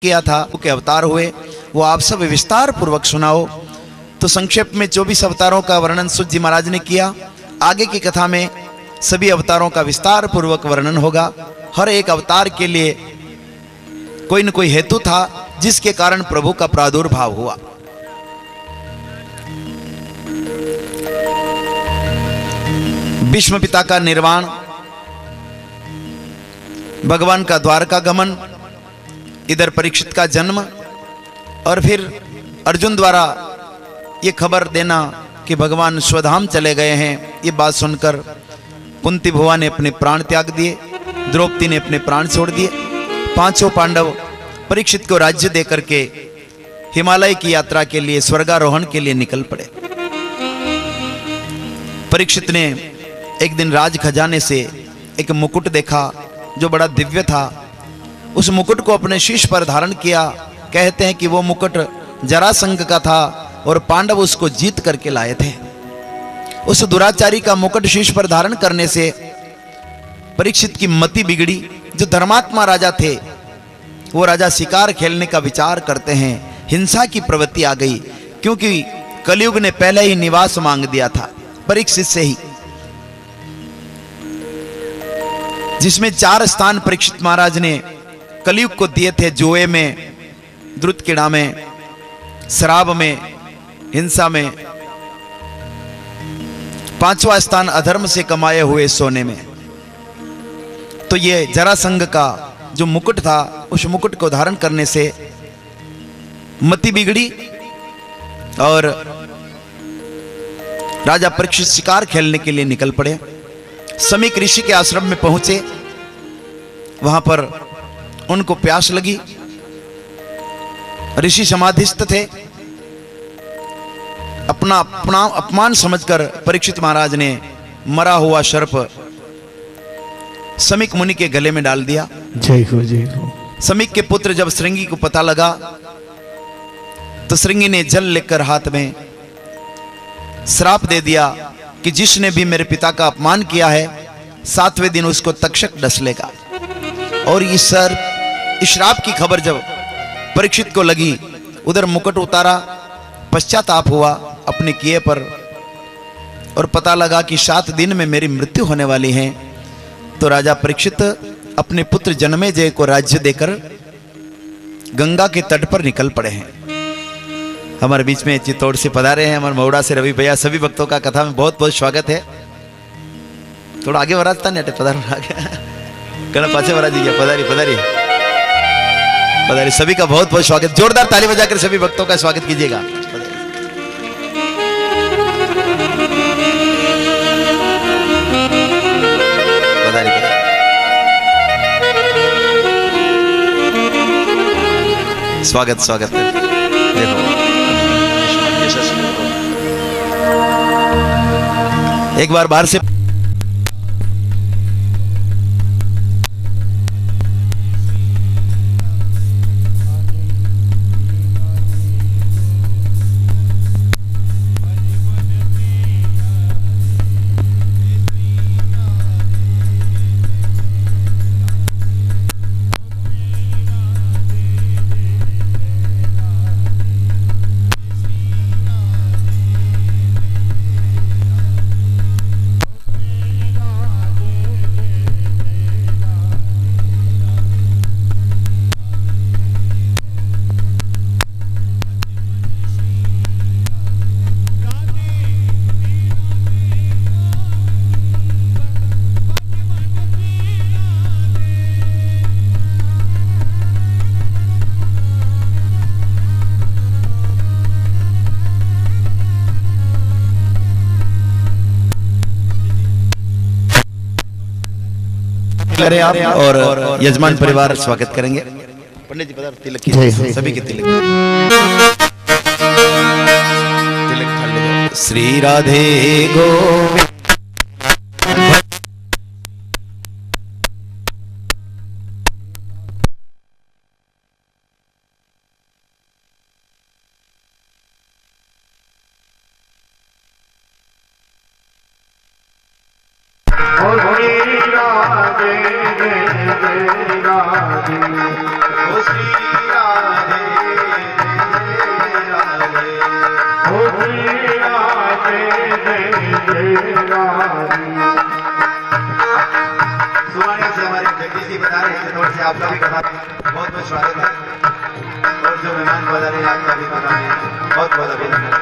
किया था, के अवतार हुए, वो आप सब विस्तार पूर्वक सुनाओ। तो संक्षेप में 24 अवतारों का वर्णन सूत जी महाराज ने किया। आगे की कथा में सभी अवतारों का विस्तार पूर्वक वर्णन होगा। हर एक अवतार के लिए कोई न कोई हेतु था जिसके कारण प्रभु का प्रादुर्भाव हुआ। भीष्म पिता का निर्वाण, भगवान का द्वारका गमन, इधर परीक्षित का जन्म, और फिर अर्जुन द्वारा ये खबर देना कि भगवान स्वधाम चले गए हैं। ये बात सुनकर कुंती भुआ ने अपने प्राण त्याग दिए, द्रौपदी ने अपने प्राण छोड़ दिए। पांचों पांडव परीक्षित को राज्य देकर के हिमालय की यात्रा के लिए, स्वर्गारोहण के लिए निकल पड़े। परीक्षित ने एक दिन राज खजाने से एक मुकुट देखा जो बड़ा दिव्य था। उस मुकुट को अपने शीश पर धारण किया। कहते हैं कि वो मुकुट जरासंध का था और पांडव उसको जीत करके लाए थे। उस दुराचारी का मुकुट शीश पर धारण करने से परीक्षित की मति बिगड़ी। जो धर्मात्मा राजा थे, वो राजा शिकार खेलने का विचार करते हैं। हिंसा की प्रवृत्ति आ गई, क्योंकि कलयुग ने पहले ही निवास मांग दिया था परीक्षित से ही, जिसमें 4 स्थान परीक्षित महाराज ने कलयुग को दिए थे। जुए में, द्रुतक्रीड़ा में, शराब में, हिंसा में। 5वां स्थान अधर्म से कमाए हुए सोने में। तो ये जरासंध का जो मुकुट था, उस मुकुट को धारण करने से मति बिगड़ी और राजा परीक्षित शिकार खेलने के लिए निकल पड़े। समीक ऋषि के आश्रम में पहुंचे। वहां पर उनको प्यास लगी। ऋषि समाधिस्थ थे। अपना अपमान समझकर परीक्षित महाराज ने मरा हुआ सर्प समीक मुनि के गले में डाल दिया। जय हो जय हो। समीक के पुत्र जब श्रृंगी को पता लगा तो श्रृंगी ने जल लेकर हाथ में श्राप दे दिया कि जिसने भी मेरे पिता का अपमान किया है, 7वें दिन उसको तक्षक डस लेगा। और इस श्राप की खबर जब परीक्षित को लगी, उधर मुकुट उतारा, पश्चाताप हुआ अपने किए पर, और पता लगा कि 7 दिन में मेरी मृत्यु होने वाली है। तो राजा परीक्षित अपने पुत्र जन्मेजय को राज्य देकर गंगा के तट पर निकल पड़े हैं। हमारे बीच में चित्तौड़ से पधारे हैं हमारे महुड़ा से रवि भैया। सभी भक्तों का कथा में बहुत बहुत स्वागत है। थोड़ा आगे बढ़ाता नहीं, पधार कहना पाछे बढ़ा दीजिए। पधारी पधारी पधारी। सभी का बहुत बहुत स्वागत। जोरदार ताली बजाकर सभी भक्तों का स्वागत कीजिएगा। पधारी पधारी। स्वागत स्वागत है। देखो एक बार बाहर से करें आप और यजमान परिवार स्वागत करेंगे। पंडित जी पधारो, तिलक कीजिए सभी के तिलक। तिलक श्री राधे गोविंद। श्री राधे से आपका भी कथा बहुत बहुत स्वागत है और जो मेहमान पधारे आपका भी कथा में बहुत बहुत अभिनंदन।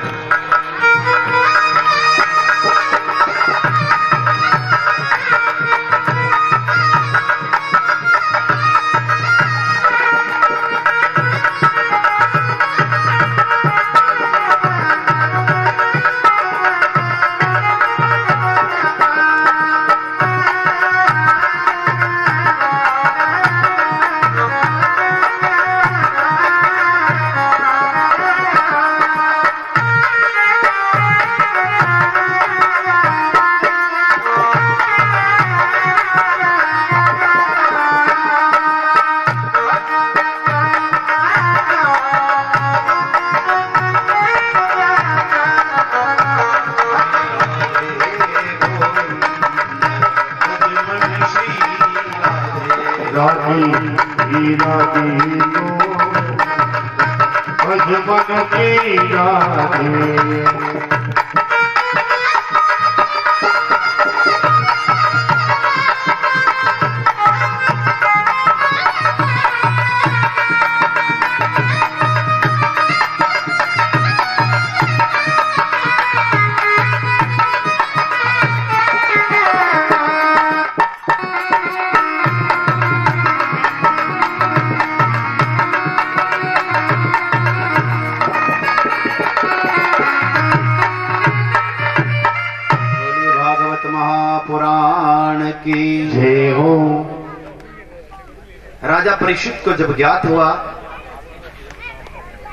राजा परीक्षित को जब ज्ञात हुआ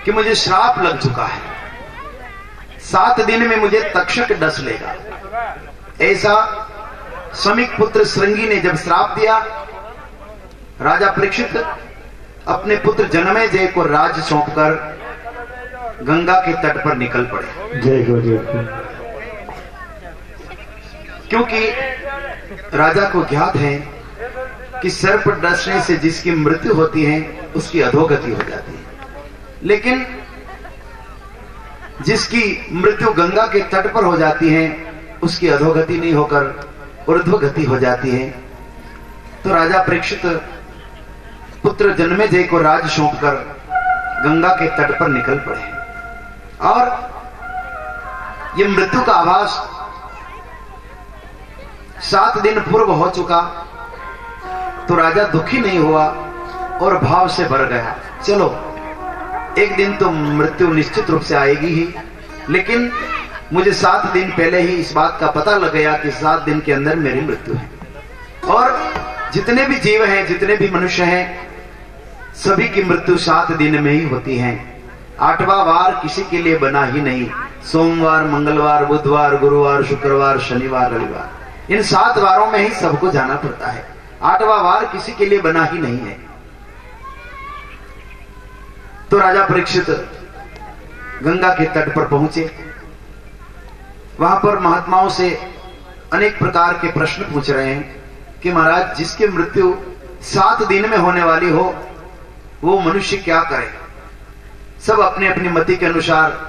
कि मुझे श्राप लग चुका है, 7 दिन में मुझे तक्षक डस लेगा, ऐसा शमीक पुत्र श्रृंगी ने जब श्राप दिया, राजा परीक्षित अपने पुत्र जनमेजय को राज सौंपकर गंगा के तट पर निकल पड़े। जय हो जय हो। क्योंकि राजा को ज्ञात है कि सर्प डसने से जिसकी मृत्यु होती है उसकी अधोगति हो जाती है, लेकिन जिसकी मृत्यु गंगा के तट पर हो जाती है उसकी अधोगति नहीं होकर ऊर्ध्वगति हो जाती है। तो राजा परीक्षित पुत्र जन्मेजय को राज सौंपकर गंगा के तट पर निकल पड़े और ये मृत्यु का आभास 7 दिन पूर्व हो चुका। तो राजा दुखी नहीं हुआ और भाव से भर गया, चलो एक दिन तो मृत्यु निश्चित रूप से आएगी ही, लेकिन मुझे 7 दिन पहले ही इस बात का पता लग गया कि 7 दिन के अंदर मेरी मृत्यु है। और जितने भी जीव हैं, जितने भी मनुष्य हैं, सभी की मृत्यु 7 दिन में ही होती है। 8वां वार किसी के लिए बना ही नहीं। सोमवार, मंगलवार, बुधवार, गुरुवार, शुक्रवार, शनिवार, रविवार, इन 7 वारों में ही सबको जाना पड़ता है। 8वां वार किसी के लिए बना ही नहीं है। तो राजा परीक्षित गंगा के तट पर पहुंचे। वहां पर महात्माओं से अनेक प्रकार के प्रश्न पूछ रहे हैं कि महाराज, जिसकी मृत्यु 7 दिन में होने वाली हो वो मनुष्य क्या करे। सब अपने अपनी मति के अनुसार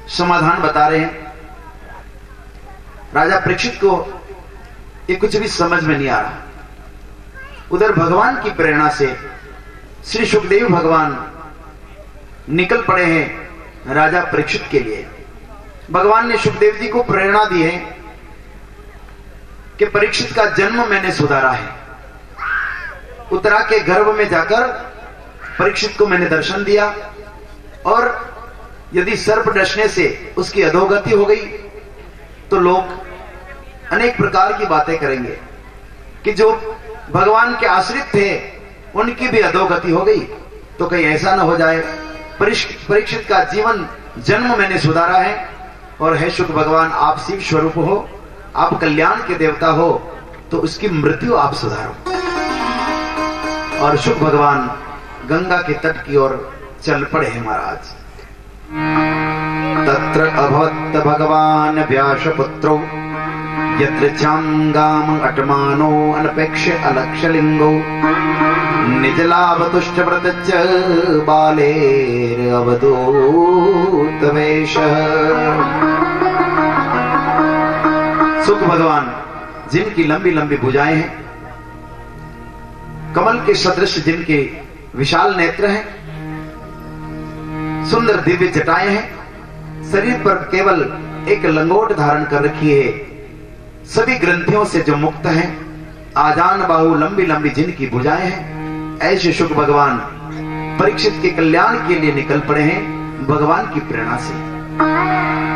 समाधान बता रहे हैं। राजा परीक्षित को ये कुछ भी समझ में नहीं आ रहा। उधर भगवान की प्रेरणा से श्री सुखदेव भगवान निकल पड़े हैं राजा परीक्षित के लिए। भगवान ने सुखदेव जी को प्रेरणा दी है कि परीक्षित का जन्म मैंने सुधारा है। उत्तरा के गर्भ में जाकर परीक्षित को मैंने दर्शन दिया और यदि सर्प डसने से उसकी अधोगति हो गई तो लोग अनेक प्रकार की बातें करेंगे कि जो भगवान के आश्रित थे उनकी भी अधोगति हो गई, तो कहीं ऐसा ना हो जाए। परीक्षित का जीवन जन्म मैंने सुधारा है और है शुक भगवान, आप शिव स्वरूप हो, आप कल्याण के देवता हो, तो उसकी मृत्यु आप सुधारो। और शुक भगवान गंगा के तट की ओर चल पड़े हैं महाराज। तत्र अभवत् भगवान व्यासपुत्रो यत्र चांगाम अटमानो अनपेक्ष अलक्षलिंगो निजलाभतुष्ट व्रतच्च बालेर अवधूत वेश। सुख भगवान जिनकी लंबी लंबी भुजाएं हैं, कमल के सदृश जिनके विशाल नेत्र हैं, सुंदर दिव्य जटाएं हैं, शरीर पर केवल एक लंगोट धारण कर रखी है, सभी ग्रंथियों से जो मुक्त हैं, आजान बाहु लंबी लंबी जिनकी भुजाएं हैं, ऐसे शुक भगवान परीक्षित के कल्याण के लिए निकल पड़े हैं भगवान की प्रेरणा से।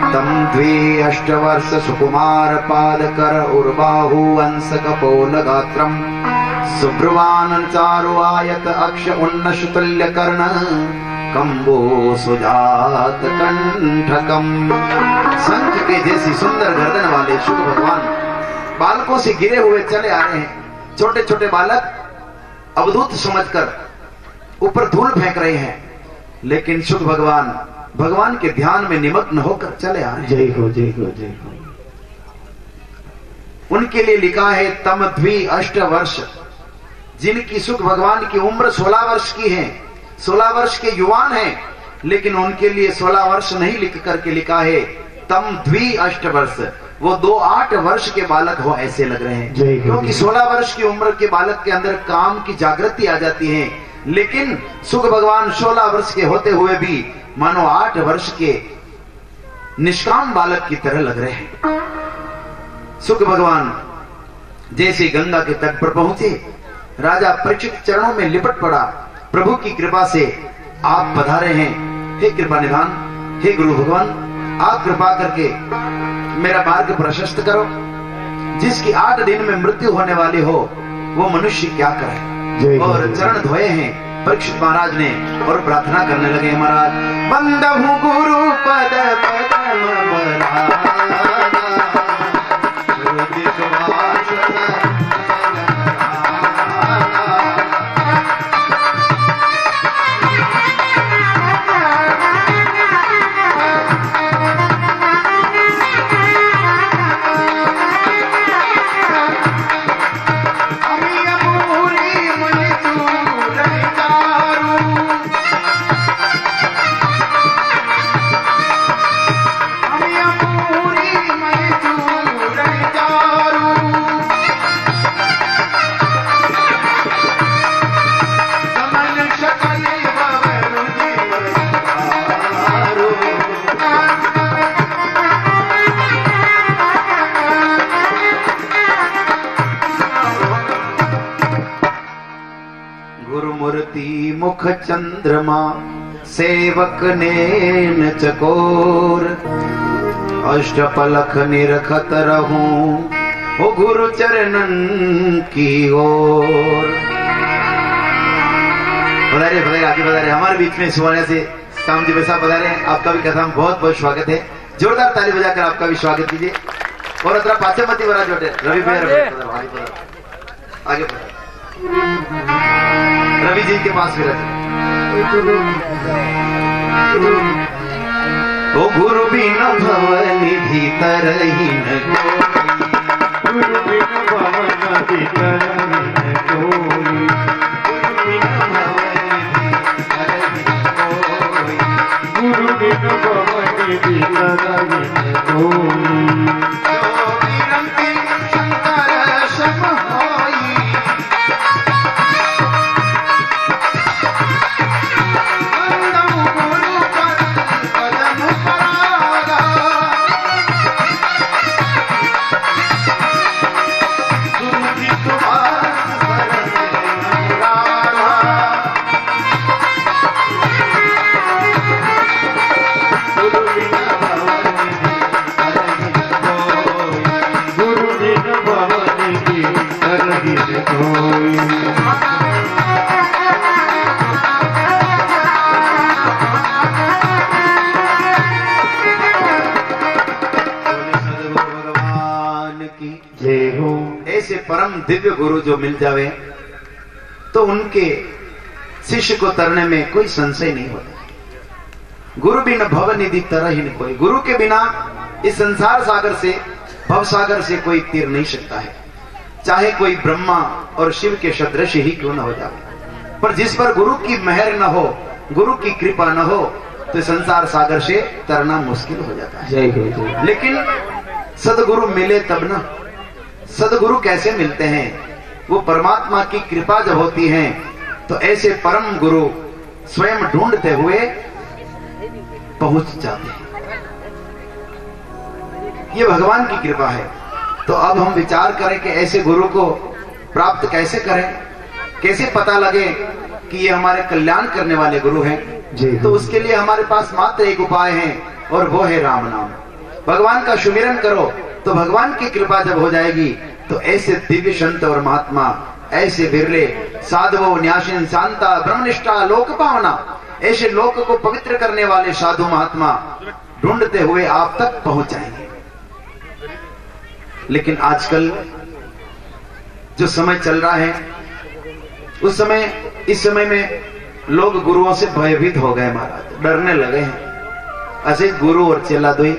तम द्वे अष्टवर्ष सुकुमार पादकर उर्बाहु अंश कपोल गात्रम सुब्रवान चारु आयत अक्ष उन्नश तुल्य कर्ण कंबो सुजात कंठकम। शंख के जैसी सुंदर गर्दन वाले शुक भगवान बालकों से गिरे हुए चले आ रहे हैं। छोटे छोटे बालक अवधूत समझकर ऊपर धूल फेंक रहे हैं, लेकिन शुक भगवान भगवान के ध्यान में निमग्न होकर चले आ रहे हैं। जय हो जय हो जय हो। उनके लिए लिखा है तम द्वि अष्ट वर्ष, जिनकी शुक भगवान की उम्र 16 वर्ष की है, 16 वर्ष के युवान हैं, लेकिन उनके लिए 16 वर्ष नहीं लिख करके लिखा है तम द्वि अष्ट वर्ष। वो 2-8 वर्ष के बालक हो ऐसे लग रहे हैं, क्योंकि 16 वर्ष की उम्र के बालक के अंदर काम की जागृति आ जाती है, लेकिन शुक भगवान 16 वर्ष के होते हुए भी मानो 8 वर्ष के निष्काम बालक की तरह लग रहे हैं। शुक भगवान जैसे गंगा के तट पर पहुंचे, राजा परीक्षित चरणों में लिपट पड़ा। प्रभु की कृपा से आप पधारे हैं, हे कृपा निधान, हे गुरु भगवान, आप कृपा करके मेरा मार्ग प्रशस्त करो। जिसकी 8 दिन में मृत्यु होने वाली हो वो मनुष्य क्या करे। और चरण धोए हैं परीक्षित महाराज ने और प्रार्थना करने लगे, महाराज बंदहु गुरु पद पदम मुख चंद्रमा सेवक नेन चकोर अष्टपलख निरखत रहूं ओ गुरु चरणन की ओर। बधाइए बधाइए, आगे बधाइए। हमारे बीच में सुबह से शाम जी वैसा बधा रहे हैं, आपका भी कथा बहुत बहुत स्वागत है। जोरदार ताली बजाकर आपका भी स्वागत कीजिए। और अतरा पाचे मती बड़ा जोटे रवि आगे बढ़ा रवि जी के पास फिर ओ गुरु बिन भवनिधि तरहीन गुरु बिन भवनिधि तरहीन कोई गुरु बिन भवनिधि तरहीन कोई परम दिव्य गुरु जो मिल जावे तो उनके शिष्य को तरने में कोई संशय नहीं होता। गुरु बिन भव निधि तरह ही नहीं कोई। गुरु के बिना इस संसार सागर से भव सागर से कोई तीर नहीं सकता है, चाहे कोई ब्रह्मा और शिव के सदृश ही क्यों न हो जाए। पर जिस पर गुरु की मेहर न हो, गुरु की कृपा न हो, तो संसार सागर से तरना मुश्किल हो जाता है। लेकिन सदगुरु मिले तब ना। सदगुरु कैसे मिलते हैं? वो परमात्मा की कृपा जब होती है तो ऐसे परम गुरु स्वयं ढूंढते हुए पहुंच जाते हैं। ये भगवान की कृपा है। तो अब हम विचार करें कि ऐसे गुरु को प्राप्त कैसे करें, कैसे पता लगे कि ये हमारे कल्याण करने वाले गुरु हैं। तो उसके लिए हमारे पास मात्र एक उपाय है और वो है राम नाम। भगवान का सुमिरन करो तो भगवान की कृपा जब हो जाएगी तो ऐसे दिव्य संत और महात्मा, ऐसे बिरले साधवो न्यासिन शांता ब्रह्मनिष्ठा लोक पावना, ऐसे लोक को पवित्र करने वाले साधु महात्मा ढूंढते हुए आप तक पहुंच जाएंगे। लेकिन आजकल जो समय चल रहा है उस समय, इस समय में लोग गुरुओं से भयभीत हो गए महाराज, डरने लगे हैं। ऐसे गुरु और चेला दोई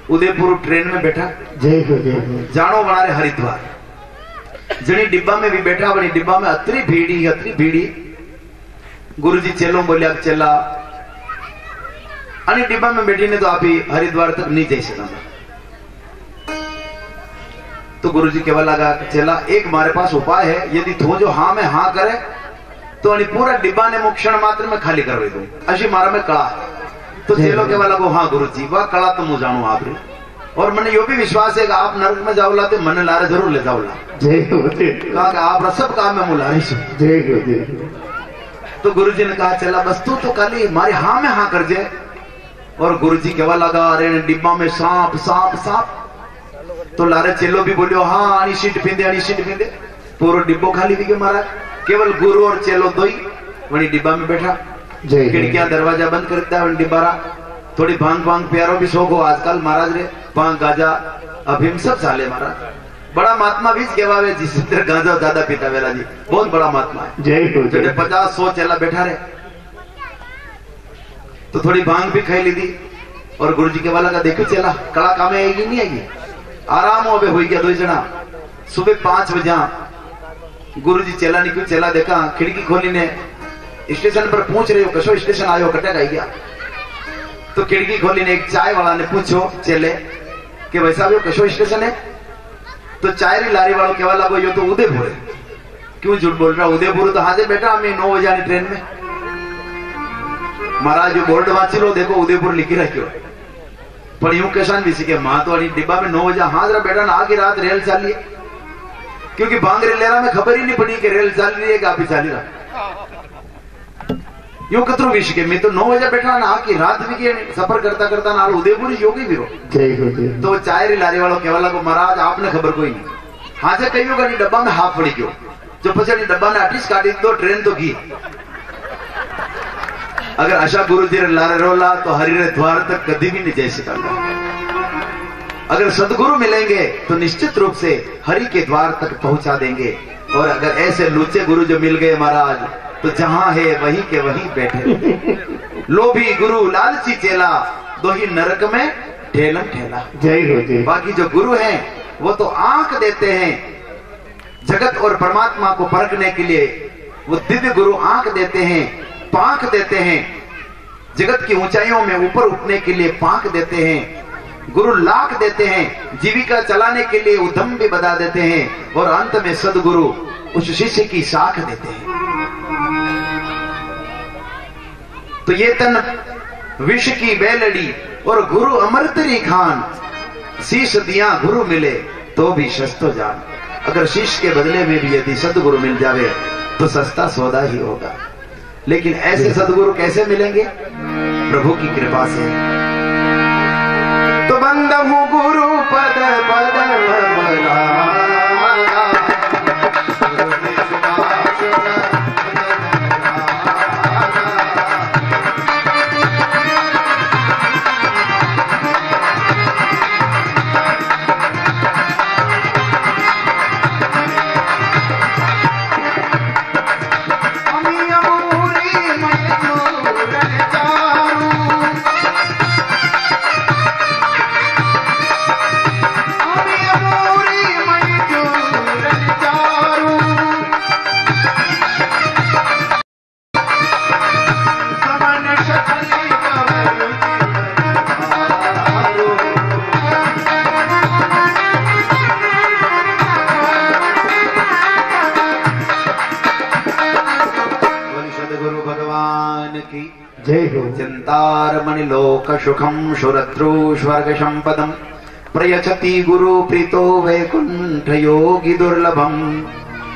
उदयपुर ट्रेन में बैठा जानो बना रहे हरिद्वार, जनी डिब्बा में भी बैठा, बनी डिब्बा में अतरी भीड़ी। गुरुजी चेलों बोलिया चेला अनि डिब्बा में बैठी ने तो आप ही हरिद्वार तक नहीं जा सकता। तो गुरुजी केवल लगा चेला एक हमारे पास उपाय है, यदि थो जो हाँ में हाँ करे तो पूरा डिब्बा ने क्षण मात्र में खाली करवे दूं, अशी मारा में कड़ा है। तो चेलो केवल लगो हाँ गुरुजी वह कड़ा तो मुझे जानू आप रे, और मैंने यो भी विश्वास है कि आप नरक में जाओला तो मन लारे जरूर ले जाओला। कहा कि आप सब काम में मुला रही। तो गुरुजी ने कहा चला बस तू तो खाली हमारे हाँ में हाँ कर जाए। और गुरुजी केवल लगा अरे डिब्बा में सांप सांप सांप। तो लारे चेलो भी बोलियो हाँ आनी सीट पींदे पूरा डिब्बो खाली भी महाराज, केवल गुरु और चेलो दो ही वही डिब्बा में बैठा। खिड़कियां दरवाजा बंद करता है डिब्बा रहा। थोड़ी भांग भांग प्यारो भी शौक हो आजकल महाराज रे, भांग गाजा अफीम सब साले महाराज। बड़ा महात्मा भी कहवावे जिस तरह गांजा ज्यादा पीता वेला जी, बहुत बड़ा महात्मा है। जैसे 50-100 चेला बैठा रहे तो थोड़ी भांग भी खाई ली थी। और गुरुजी के वाला का देखो चेला कड़ा काम आएगी नहीं आएगी, आराम हो गया 2 जना। सुबह 5 बजे गुरुजी चेला निकल, चेला देखा खिड़की खोली ने स्टेशन पर पूछ रहे हो कसो स्टेशन आयो कटक आई गया। तो खिड़की खोली ने एक चाय वाला ने पूछो चेले कि भाई साहब यो कसो स्टेशन है। तो चाय री लारी वालों केवल लगो यो तो उदयपुर है। क्यों झूठ बोल रहा, उदयपुर तो हाजिर बेटा हमें 9 बजे आनी ट्रेन में। महाराज जो बोर्ड वाची लो देखो उदयपुर लिखी रखियो, पर यूं कैसा भी सीखे मां तो डिब्बा में 9 बजे हाजिर बेटा ना आगे रात रेल चाली है। क्योंकि बांगरे लेरा में खबर ही नहीं पड़ी कि रेल चाल रही है कि आप ही चाली रहा। यूं कतरो भी सीखे मैं तो 9 बजे बैठा ना आकी रात भी के सफर करता करता ना उदयपुर योगी भी हो। तो चाय री लारी वालों केवल लगो महाराज आपने खबर कोई नहीं, हाँ से कही होगा डब्बा में हाथ पड़ी गयो जो पछाड़ी डब्बा ने आटिस काटी तो ट्रेन तो की। अगर आशा गुरु जी लारे रोला तो हरि रे द्वार तक कभी भी नहीं जा सकता। अगर सदगुरु मिलेंगे तो निश्चित रूप से हरि के द्वार तक पहुंचा देंगे। और अगर ऐसे लूचे गुरु जो मिल गए महाराज तो जहां है वहीं के वहीं बैठे। लोभी गुरु लालची चेला दो ही नरक में ठेलम ठेला। जय हो जय। बाकी जो गुरु हैं वो तो आंख देते हैं जगत और परमात्मा को परखने के लिए। वो दिव्य गुरु आंख देते हैं, पांख देते हैं, जगत की ऊंचाइयों में ऊपर उठने के लिए पांख देते हैं। गुरु लाख देते हैं, जीविका चलाने के लिए उद्यम भी बता देते हैं। और अंत में सदगुरु उस शिष्य की साख देते हैं। तो ये तन विष की बेलड़ी और गुरु अमृतरी खान, शीश दिया गुरु मिले तो भी सस्तो जान। अगर शीश के बदले में भी यदि सदगुरु मिल जावे तो सस्ता सौदा ही होगा। लेकिन ऐसे सदगुरु कैसे मिलेंगे? प्रभु की कृपा से। तो बंदहु गुरु पद पद Maya भगवान की जय हो। चिंतामणि लोक सुखम सुरद्रु स्वर्ग संपदम प्रयच्छति गुरु प्रीतो वैकुंठ योगी दुर्लभम।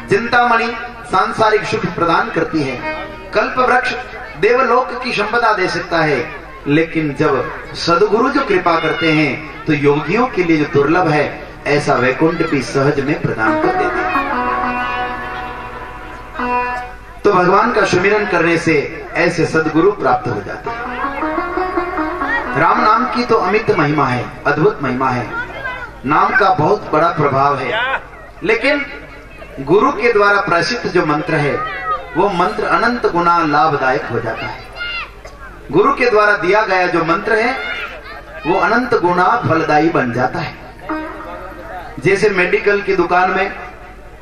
चिंतामणि सांसारिक सुख प्रदान करती है, कल्प वृक्ष देवलोक की संपदा दे सकता है, लेकिन जब सदगुरु जो कृपा करते हैं तो योगियों के लिए जो दुर्लभ है ऐसा वैकुंठ भी सहज में प्रदान कर देते हैं। तो भगवान का सुमिरन करने से ऐसे सदगुरु प्राप्त हो जाते हैं। राम नाम की तो अमित महिमा है, अद्भुत महिमा है, नाम का बहुत बड़ा प्रभाव है, लेकिन गुरु के द्वारा प्रसिद्ध जो मंत्र है वो मंत्र अनंत गुना लाभदायक हो जाता है। गुरु के द्वारा दिया गया जो मंत्र है वो अनंत गुना फलदायी बन जाता है। जैसे मेडिकल की दुकान में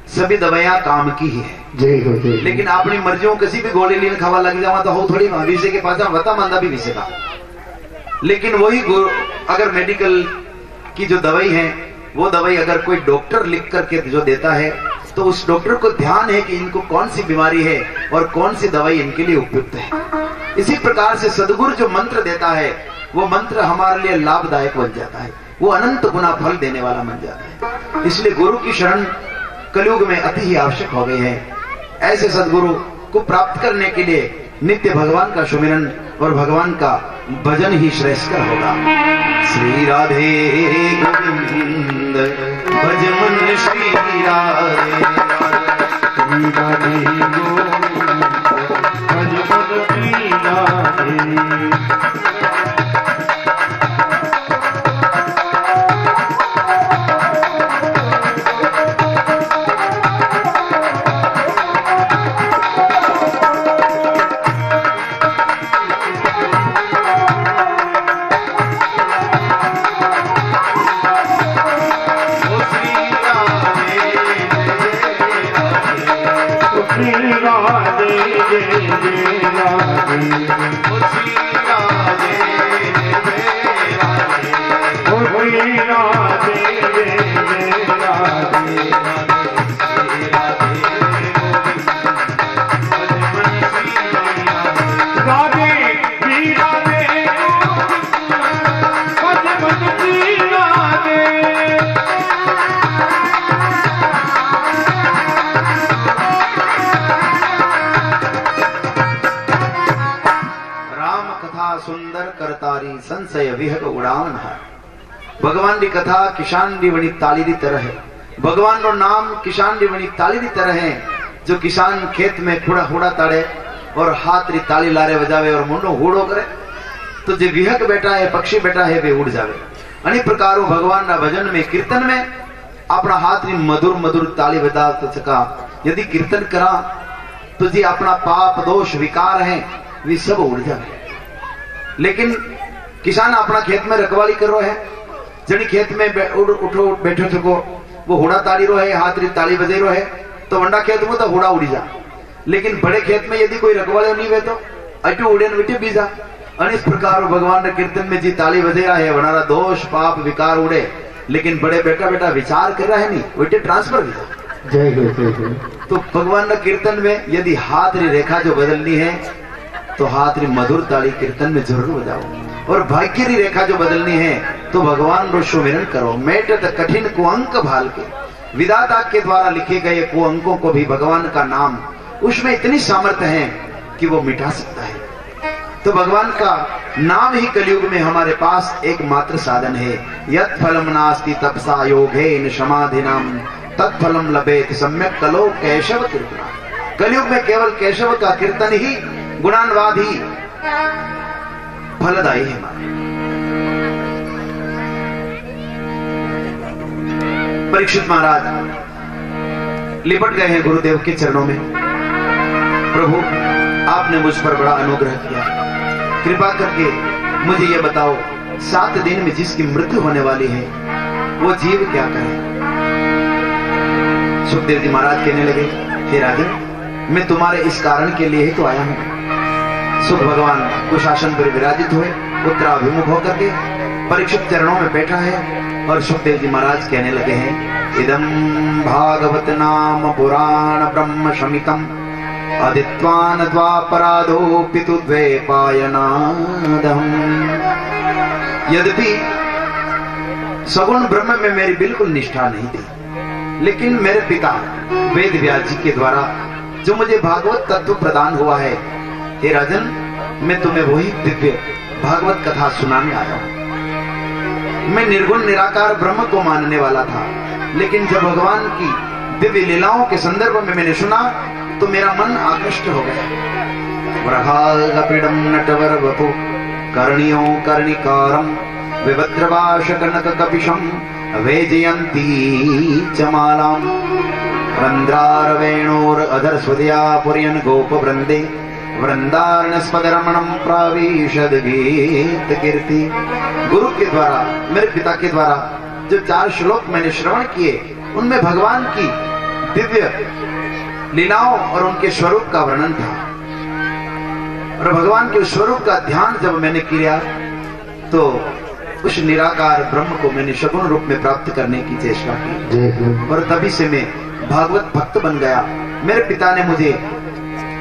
सभी दवाइयां काम की ही है, लेकिन अपनी मर्जियों किसी भी गोली लेने खावा लग जावा तो हो थोड़ी विषय के पास बता मानदा भी विषय का। लेकिन वही अगर मेडिकल की जो दवाई है वो दवाई अगर कोई डॉक्टर लिख करके जो देता है तो उस डॉक्टर को ध्यान है कि इनको कौन सी बीमारी है और कौन सी दवाई इनके लिए उपयुक्त है। इसी प्रकार से सदगुरु जो मंत्र देता है वो मंत्र हमारे लिए लाभदायक बन जाता है, वो अनंत गुना फल देने वाला बन जाता है। इसलिए गुरु की शरण कलयुग में अति ही आवश्यक हो गई है। ऐसे सदगुरु को प्राप्त करने के लिए नित्य भगवान का सुमिरन और भगवान का भजन ही श्रेष्ठ होगा। श्री राधे गोविंद भज मन श्री राधे, श्री राधे गोविंद भज मन श्री राधे। संशय विहग उड़ावन है। भगवान की कथा किसान री बनी ताली की तरह है। भगवान रो नाम किसान री बनी ताली की तरह है। जो किसान खेत में खुड़ा हुड़ा ताड़े और हाथ री ताली लारे बजावे और मुंडो हुड़ो करे तो जो विहग बैठा है, पक्षी बैठा है, वे उड़ जावे। अनेक प्रकारों भगवान ना भजन में कीर्तन में अपना हाथ री मधुर मधुर ताली बजा तो सका। यदि कीर्तन करा तो जी अपना पाप दोष विकार है वे सब उड़ जावे। लेकिन किसान अपना खेत में रखवाली कर रहा है, जनी खेत में उठो बैठो सको वो हुड़ा ताली रो है, हाथ री ताली बजे रो है तो वंडा खेत में तो हुड़ा उड़ी जा। लेकिन बड़े खेत में यदि कोई रखवाले नहीं हुए तो अटू उड़े बेटे बीजा। इस प्रकार भगवान ने कीर्तन में जी ताली बजे रहा है, वनारा दोष पाप विकार उड़े, लेकिन बड़े बेटा बेटा विचार कर रहा है नहीं बेटे ट्रांसफर भी। जय जय। तो भगवान ने कीर्तन में यदि हाथ री रेखा जो बदलनी है तो हाथ री मधुर ताली कीर्तन में जरूर बजाओ, और भाग्य री रेखा जो बदलनी है तो भगवान रो सुमिरन करो। मेटत कठिन कुअंक भाल के, विधाता के द्वारा लिखे गए कुअंकों को भी भगवान का नाम उसमें इतनी सामर्थ्य है कि वो मिटा सकता है। तो भगवान का नाम ही कलयुग में हमारे पास एकमात्र साधन है। यत् फलम नास्ति तपसा योगेन समाधिनाम तत्फलम लभेत सम्यक कलो केशव कीर्तन। कलयुग में केवल केशव का कीर्तन ही गुणान्वाद ही फलदायी है। परीक्षित महाराज लिपट गए हैं गुरुदेव के चरणों में। प्रभु आपने मुझ पर बड़ा अनुग्रह किया, कृपा करके मुझे ये बताओ 7 दिन में जिसकी मृत्यु होने वाली है वो जीव क्या करे। सुखदेव जी महाराज कहने लगे, हे राजन मैं तुम्हारे इस कारण के लिए ही तो आया हूं। सुख भगवान कुशासन पर विराजित हुए, उत्तराभिमुख होकर के परीक्षित चरणों में बैठा है और सुखदेव जी महाराज कहने लगे हैं, इदम भागवत नाम पुराण ब्रह्म शमिकम अदित्वान द्वापराधोऽपि तु द्वैपायनादहम्। यद्यपि सगुण ब्रह्म में मेरी बिल्कुल निष्ठा नहीं थी, लेकिन मेरे पिता वेद व्यास जी के द्वारा जो मुझे भागवत तत्व प्रदान हुआ है, हे राजन, मैं तुम्हें वही दिव्य भागवत कथा सुनाने आया हूं। मैं निर्गुण निराकार ब्रह्म को मानने वाला था, लेकिन जब भगवान की दिव्य लीलाओं के संदर्भ में मैंने सुना तो मेरा मन आकृष्ट हो गया। व्रहालपीडम नटवर वपु कर्णियों कर्णिकारम विभद्रवाश कनक कपिशम वेजयंती चमालाम वृंद्रार वेणोर अधर स्वदया पुर्यन गोप वृंदे वृंदारण स्पदरमणम प्राविशद गीत कीर्ति। गुरु के द्वारा, मेरे पिता के द्वारा जो 4 श्लोक मैंने श्रवण किए, उनमें भगवान की दिव्य लीलाओं और उनके स्वरूप का वर्णन था। और भगवान के स्वरूप का ध्यान जब मैंने किया तो उस निराकार ब्रह्म को मैंने सगुण रूप में प्राप्त करने की चेष्टा की, और तभी से मैं भागवत भक्त बन गया। मेरे पिता ने मुझे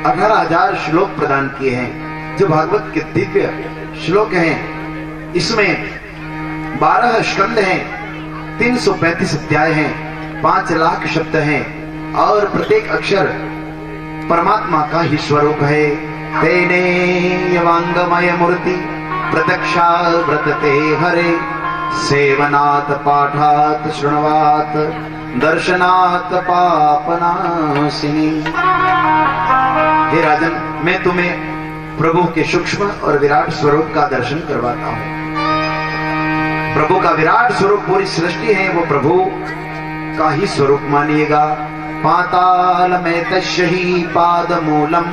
18,000 श्लोक प्रदान किए हैं, जो भागवत के दिव्य श्लोक हैं। इसमें 12 स्कंद हैं, 335 अध्याय हैं, 5 लाख शब्द हैं, और प्रत्येक अक्षर परमात्मा का ही स्वरूप है। तेने वांगमय मूर्ति प्रत्यक्षा व्रतते हरे सेवनात् पाठात् शृण्वात् दर्शनात् पापनाशिनी। हे राजन, मैं तुम्हें प्रभु के सूक्ष्म और विराट स्वरूप का दर्शन करवाता हूं। प्रभु का विराट स्वरूप पूरी सृष्टि है, वो प्रभु का ही स्वरूप मानिएगा। पाताल में तस्य ही पादमूलम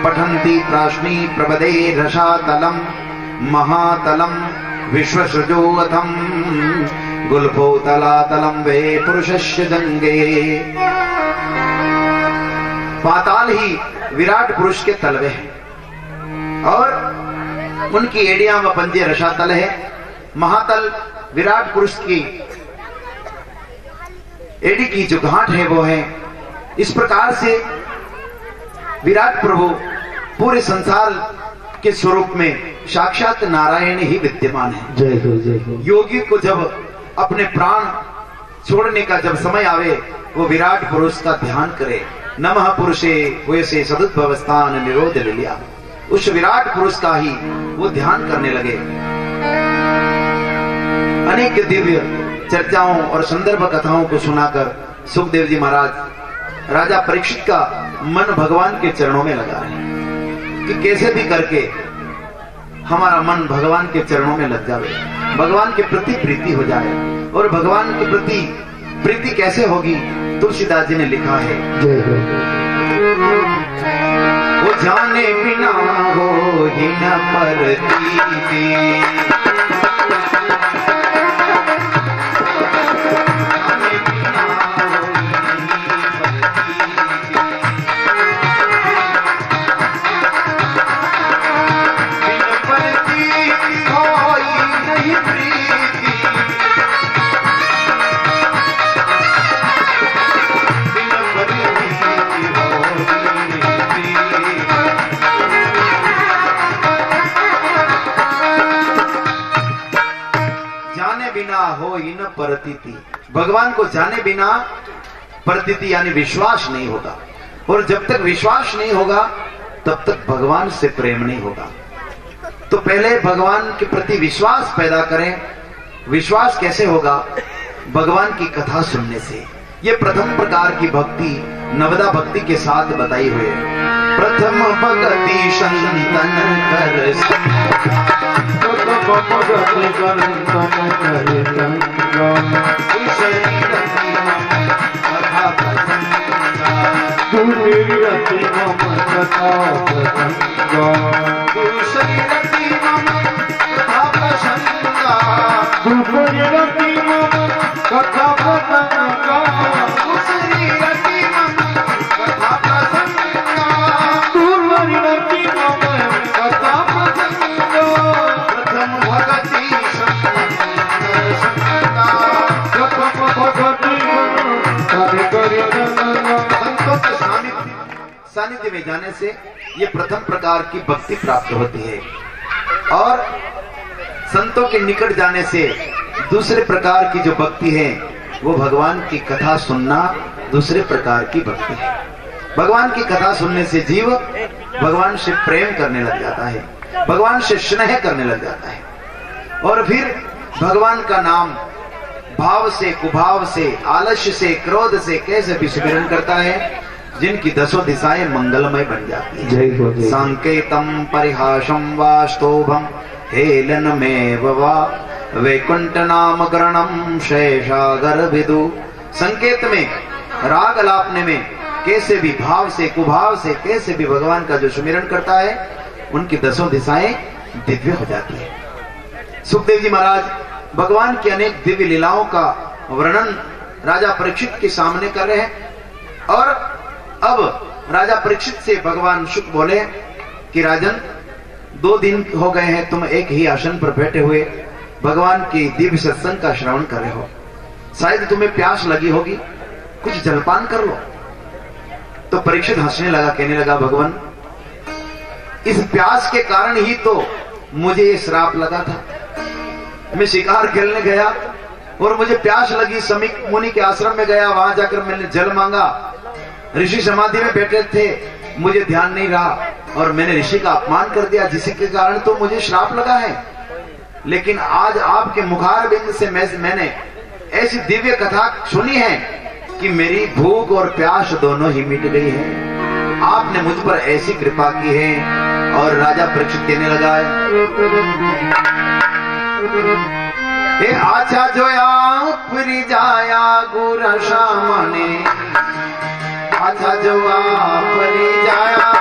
पठन्ति प्राश्नी प्रपदे रसातलम महातलम विश्वसृजोऽथम गुल्फो तलातलम वे पुरुषस्य जंगे। पाताल ही विराट पुरुष के तलवे हैं, और उनकी एड़ियां व पंजे रसातल है। महातल विराट पुरुष की एड़ी की जो गांठ है वो है। इस प्रकार से विराट प्रभु पूरे संसार के स्वरूप में साक्षात नारायण ही विद्यमान है। जय हो जय हो। योगी को जब अपने प्राण छोड़ने का जब समय आवे, वो विराट पुरुष का ध्यान करे। नमः पुरुषे वैसे सदुद्भवस्थान निरोध ले लिया, उस विराट पुरुष का ही वो ध्यान करने लगे। अनेक दिव्य चर्चाओं और संदर्भ कथाओं को सुनाकर सुखदेव जी महाराज राजा परीक्षित का मन भगवान के चरणों में लगा रहे हैं कि कैसे भी करके हमारा मन भगवान के चरणों में लग जाए, भगवान के प्रति प्रीति हो जाए। और भगवान के प्रति प्रीति कैसे होगी, तुलसीदास जी ने लिखा है, वो जाने बिना हो ही न परतीति। भगवान को जाने बिना प्रतीति यानी विश्वास नहीं होगा, और जब तक विश्वास नहीं होगा तब तक भगवान से प्रेम नहीं होगा। तो पहले भगवान के प्रति विश्वास पैदा करें। विश्वास कैसे होगा? भगवान की कथा सुनने से। ये प्रथम प्रकार की भक्ति नवदा भक्ति के साथ बताई हुई है। प्रथम भक्ति संतन कर सानिध्य में जाने से ये प्रथम प्रकार की भक्ति प्राप्त होती है, और संतों के निकट जाने से दूसरे प्रकार की जो भक्ति है वो भगवान की कथा सुनना दूसरे प्रकार की भक्ति है। भगवान की कथा सुनने से जीव भगवान से प्रेम करने लग जाता है, भगवान से स्नेह करने लग जाता है, और फिर भगवान का नाम भाव से, कुभाव से, आलस्य से, क्रोध से कैसे भी स्मरण करता है, जिनकी दसों दिशाएं मंगलमय बन जाती है। संकेतम परिहासम वा स्तोभम हेलनमेव वा वैकुंठ नाम करणम शेषागर विदु। संकेत में, राग लापने में कैसे भी भाव से, कुभाव से कैसे भी भगवान का जो सुमिरन करता है, उनकी दसों दिशाएं दिव्य हो जाती है। सुखदेव जी महाराज भगवान की अनेक दिव्य लीलाओं का वर्णन राजा परीक्षित के सामने कर रहे हैं, और अब राजा परीक्षित से भगवान शुक बोले कि राजन, 2 दिन हो गए हैं तुम एक ही आसन पर बैठे हुए भगवान की दिव्य सत्संग का श्रवण कर रहे हो, शायद तुम्हें प्यास लगी होगी, कुछ जलपान कर लो। तो परीक्षित हंसने लगा, कहने लगा, भगवान इस प्यास के कारण ही तो मुझे ये श्राप लगा था। मैं शिकार खेलने गया और मुझे प्यास लगी, समीक मुनि के आश्रम में गया, वहां जाकर मैंने जल मांगा, ऋषि समाधि में बैठे थे, मुझे ध्यान नहीं रहा और मैंने ऋषि का अपमान कर दिया, जिसके कारण तो मुझे श्राप लगा है। लेकिन आज आपके मुखार बिंद से मैंने ऐसी दिव्य कथा सुनी है कि मेरी भूख और प्यास दोनों ही मिट गई है। आपने मुझ पर ऐसी कृपा की है। और राजा परीक्षित कहने लगा है, आचा जोया परी जाया गुर सामने, आचा जोया परी जाया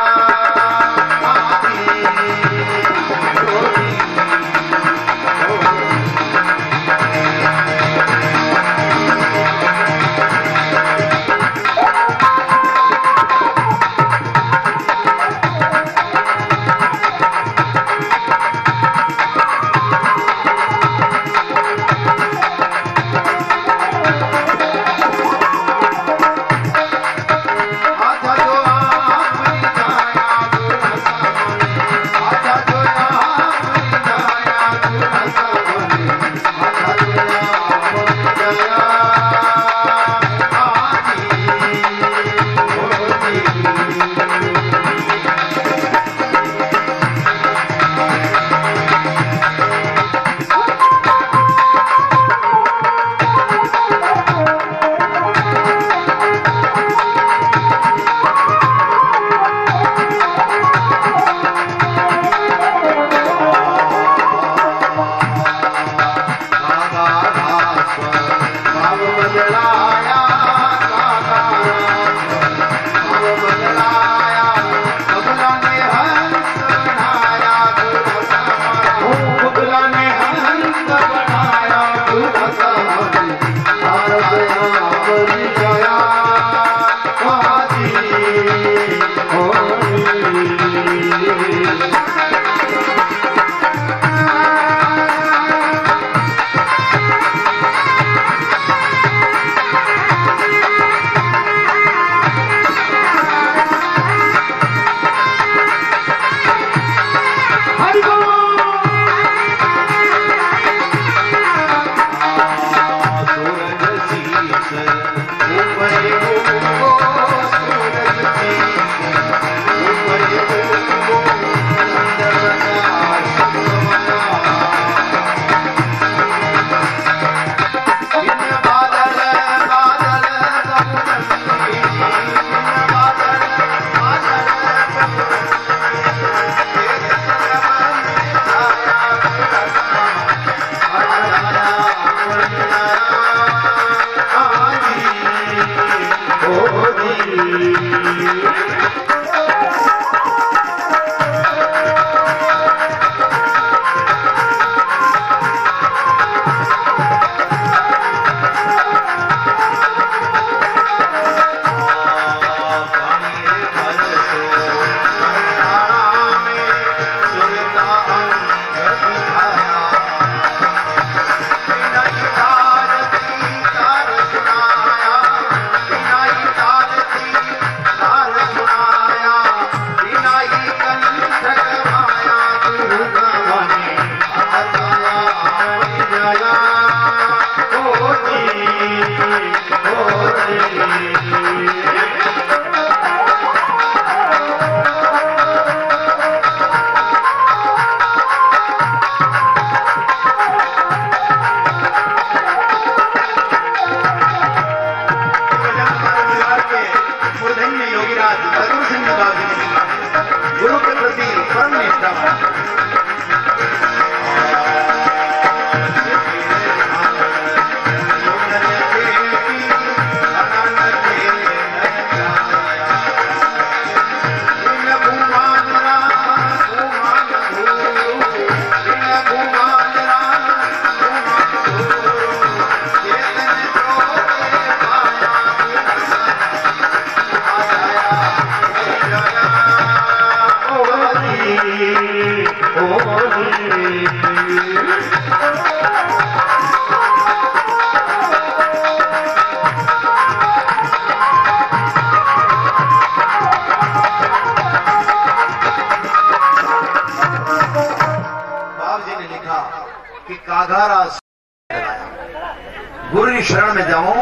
गुरु शरण में जाऊं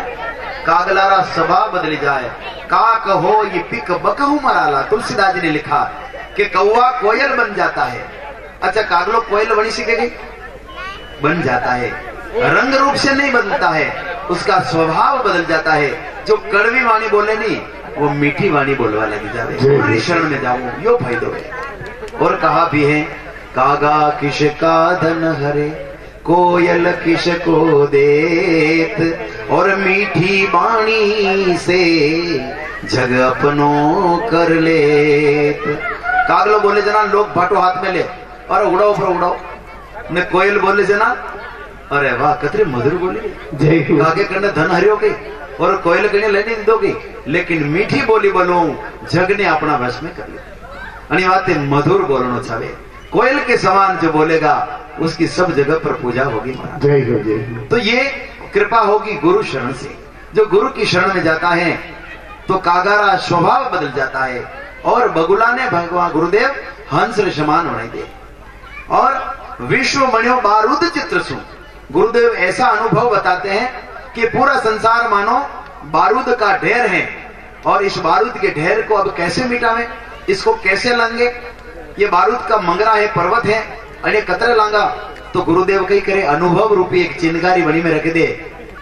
कागलारा स्वभाव बदल जाए, का कहो ये पिक बकहू मराला। तुलसीदास जी ने लिखा कि कौवा कोयल बन जाता है। अच्छा, कागलो कोयल बनी सीखेगी, बन जाता है, रंग रूप से नहीं बदलता है, उसका स्वभाव बदल जाता है। जो कड़वी वाणी बोले नहीं, वो मीठी वाणी बोलवा लगी जावे। गुरु शरण में जाऊं यो फायदो है। और कहा भी है, कागा किश का धन हरे, कोयल किश को देत, और मीठी बाणी से जग अपनो कर लेत। कागलो बोले जना लोग भाटो हाथ में ले और उड़ाओ पर उड़ाओ। ने कोयल बोले जना अरे वाह कतरी मधुर बोली। कागे करने धन हरियो गई और कोयल करने लेने दोगी, लेकिन मीठी बोली बोलो जग ने अपना वश में कर लिया। अनि बातें मधुर बोलना चाहे, कोयल के समान जो बोलेगा उसकी सब जगह पर पूजा होगी। तो ये कृपा होगी गुरु शरण से। जो गुरु की शरण में जाता है तो कागारा स्वभाव बदल जाता है। और बगुला ने भगवान गुरुदेव हंस समान होने दे। और विश्व मणियों बारूद चित्र सु, गुरुदेव ऐसा अनुभव बताते हैं कि पूरा संसार मानो बारूद का ढेर है, और इस बारूद के ढेर को अब कैसे मिटावें, इसको कैसे लांगे। ये बारूद का मंगरा है, पर्वत है, अने कतरे लांगा। तो गुरुदेव कही करे अनुभव रूपी एक चिनगारी बनी में रख दे,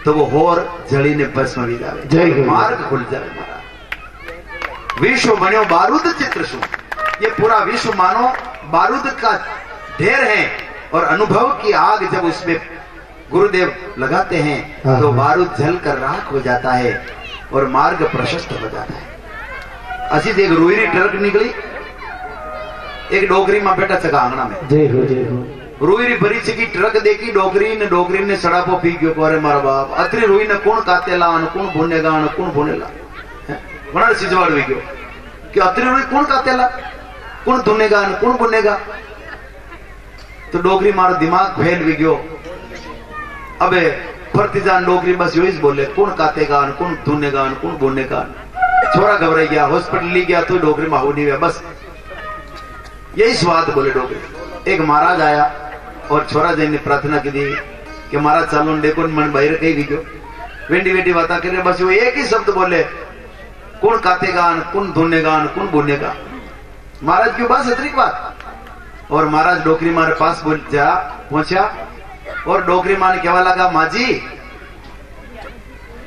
तो वो होर जड़ी ने भस्म भी जावे, मार्ग खुल जावे। विश्व बन्यो बारूद चित्र सु, ये पूरा विश्व मानो बारूद का ढेर है। और अनुभव की आग जब उसमें गुरुदेव लगाते हैं तो बारूद जल कर राख हो जाता है और मार्ग प्रशस्त हो जाता है। असी एक रुईरी ट्रक निकली, एक डोकरी में बैठा चका आंगना में, रुईरी भरी चकी ट्रक देखी, डोकरी ने सड़ापो पी गयो। अरे मारा बाप, अतरी रुई ने कौन कातेला, कौन भुनेगा, कौन भुनेला, बड़ा सिजवाड़ भी गयो कि अतरी रुई कौन कातेला, कौन धुनेगा, कौन भुनेगा। तो डोकरी मारो दिमाग फैल भी गयो। अबे फर्तिजान डोकरी बस यही बोले, कौन कातेगा, कौन धुनेगा, कौन भुनेगा। छोरा घबराई गया, हॉस्पिटल ली गया तो डोकरी में हो नहीं गया, बस यही स्वाद बोले डोकरी। एक महाराज आया और छोरा जी ने प्रार्थना की दी कि महाराज चालो देखो मन बाहर कही गयो। वेंडी वेंडी बात करे, बस वो एक ही शब्द बोले, कौन कातेगा, कौन धुनेगा, कौन भुनेगा। महाराज की बात अतिरिक्त बात। और महाराज डोकरी मारे पास पहुंचा और डोकरी मां ने कहवा लगा, माँ जी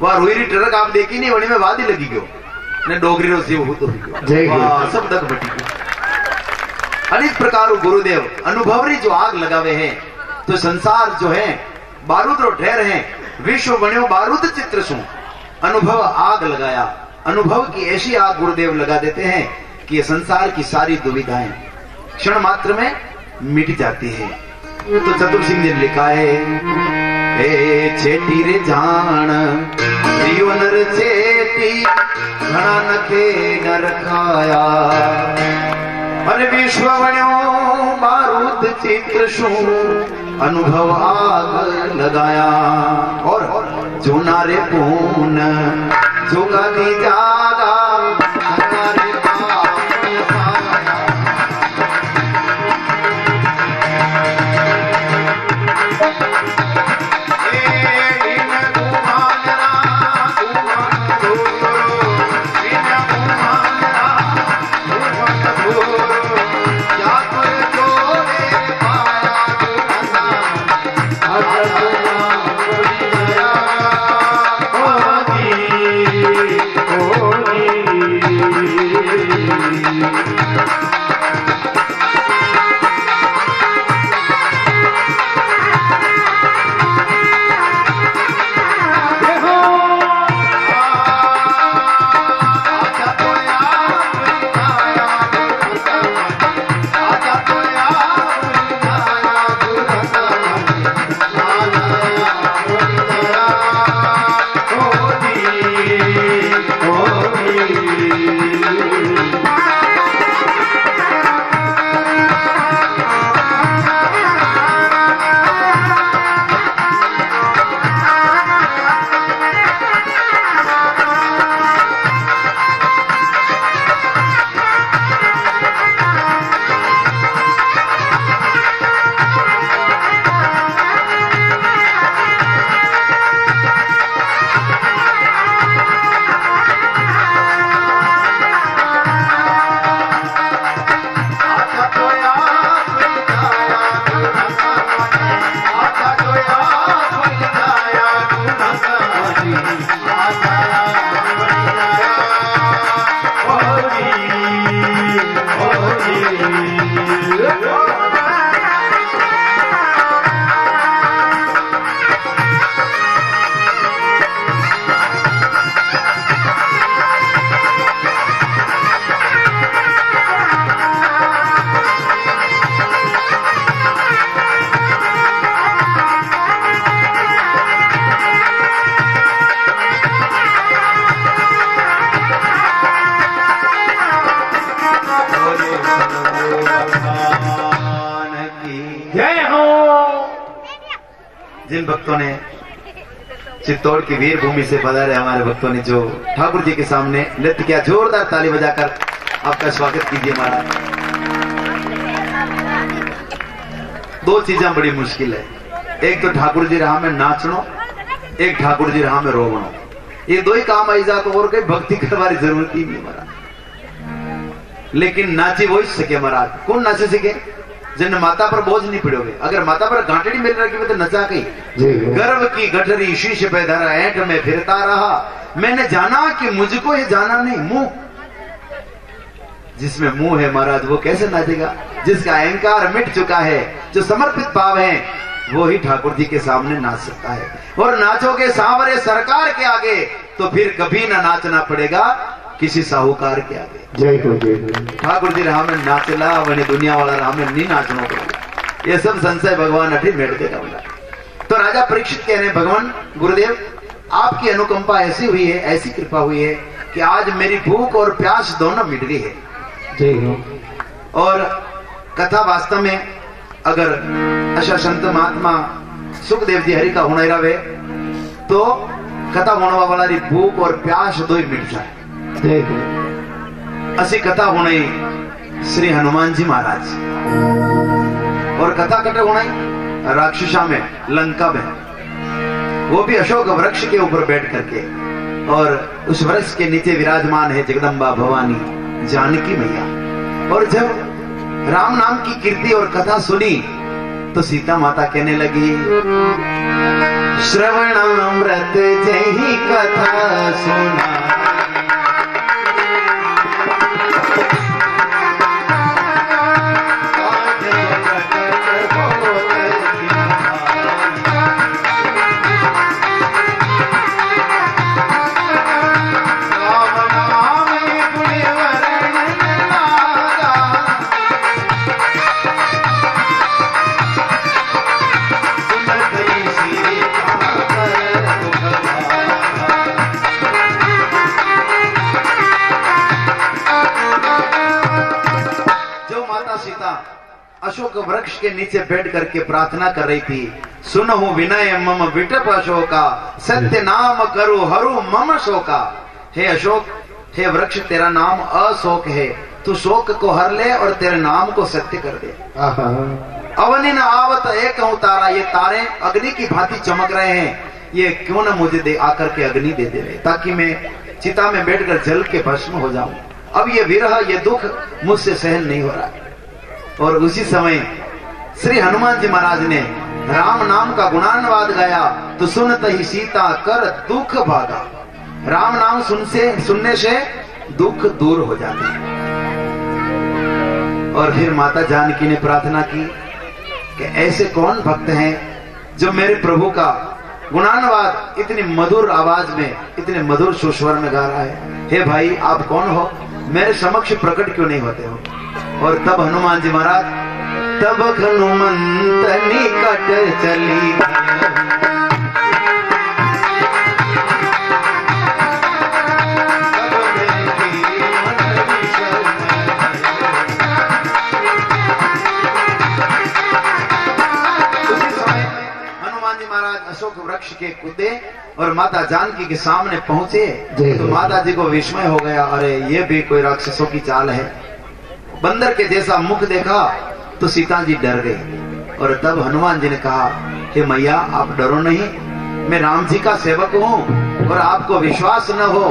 वह रुईरी ट्रक आप देखी नहीं, वही में वाद ही लगी गयो ने डोकरी रो शिव हो तो सब दग बटी गयो। अनेक प्रकार गुरुदेव अनुभवरी जो आग लगावे हैं, तो संसार जो है बारूद रो ढेर है। विश्व बन्यो बारूद चित्र सु, अनुभव आग लगाया। अनुभव की ऐसी आग गुरुदेव लगा देते हैं कि ये संसार की सारी दुविधाएं क्षण मात्र में मिट जाती है। तो चतुर सिंह ने लिखा है, ए चेटी रे जान जीवन रे चेटी, घना नखे न रखाया। अरे विश्व बन्यो बारूद चित्र सु, अनुभव आग लगाया। और जूना रे पून जुगा दी जागा, Oh जय हो। जिन भक्तों ने चित्तौड़ की वीर भूमि से पधारे हमारे भक्तों ने जो ठाकुर जी के सामने नृत्य किया, जोरदार ताली बजाकर आपका स्वागत कीजिए महाराज। दो चीजें बड़ी मुश्किल है, एक तो ठाकुर जी राह में नाचनो, एक ठाकुर जी राह में रोवनो। ये दो ही काम आई जा तो और कोई भक्ति करवारी जरूरत ही नहीं महाराज। लेकिन नाची वो ही सके महाराज। कौन नाचे सके? जिन माता पर बोझ नहीं पड़ोगे। अगर माता पर गांठड़ी मेरी रखी तो नचा गई। गर्व की गठरी शीश पे धरा ऐंठ में फिरता रहा, मैंने जाना कि मुझको ये जाना नहीं। मुंह, जिसमें मुंह है महाराज वो कैसे नाचेगा? जिसका अहंकार मिट चुका है, जो समर्पित भाव है, वो ही ठाकुर जी के सामने नाच सकता है। और नाचोगे सांवरे सरकार के आगे तो फिर कभी ना नाचना पड़ेगा किसी साहूकार के आगे। जय हो जय हो। ठाकुर जी राह में नाचला वने दुनिया वाला राह में नहीं नाचना पड़ेगा। ये सब संशय भगवान अठी मेट देगा बोला। तो राजा परीक्षित कह रहे हैं, भगवान गुरुदेव आपकी अनुकंपा ऐसी हुई है, ऐसी कृपा हुई है कि आज मेरी भूख और प्यास दोनों मिट गई है। जय हो। और कथा वास्तव में अगर अच्छा संत महात्मा सुखदेव जी हरि का होना रहे तो कथा होने वाला री भूख और प्यास दो ही मिट जाए। असी कथा होने श्री हनुमान जी महाराज, और कथा कटे होना राक्षसा में, लंका में, वो भी अशोक वृक्ष के ऊपर बैठ करके, और उस वृक्ष के नीचे विराजमान है जगदम्बा भवानी जानकी मैया। और जब राम नाम की कीर्ति और कथा सुनी तो सीता माता कहने लगी, श्रवणामृत जही कथा सुना, अशोक वृक्ष के नीचे बैठ करके प्रार्थना कर रही थी, सुनहु विनय मम विटप अशोका, सत्य नाम करो हरु मम शोका। हे अशोक, हे वृक्ष, तेरा नाम अशोक है, तू शोक को हर ले और तेरे नाम को सत्य कर दे। अवनि न आवत एक तारा, ये तारे अग्नि की भांति चमक रहे हैं, ये क्यों न मुझे दे आकर के अग्नि दे दे, ताकि मैं चिता में बैठकर जल के भस्म हो जाऊं। अब ये विरह, ये दुख मुझसे सहन नहीं हो रहा। और उसी समय श्री हनुमान जी महाराज ने राम नाम का गुणानुवाद गाया तो सुनत ही सीता कर दुख भागा। राम नाम सुनने से दुख दूर हो जाते हैं। और फिर माता जानकी ने प्रार्थना की कि ऐसे कौन भक्त हैं जो मेरे प्रभु का गुणानुवाद इतनी मधुर आवाज में, इतने मधुर सुस्वर में गा रहा है। हे भाई, आप कौन हो? मेरे समक्ष प्रकट क्यों नहीं होते हो? और तब हनुमान जी महाराज, तब हनुमंत निकट चली, अशोक वृक्ष के कूदे और माता जानकी के सामने पहुंचे तो माता जी को विस्मय हो गया, अरे ये भी कोई राक्षसों की चाल है। बंदर के जैसा मुख देखा तो सीता जी डर गई। और तब हनुमान जी ने कहा, हे मैया, आप डरो नहीं, मैं राम जी का सेवक हूँ, और आपको विश्वास न हो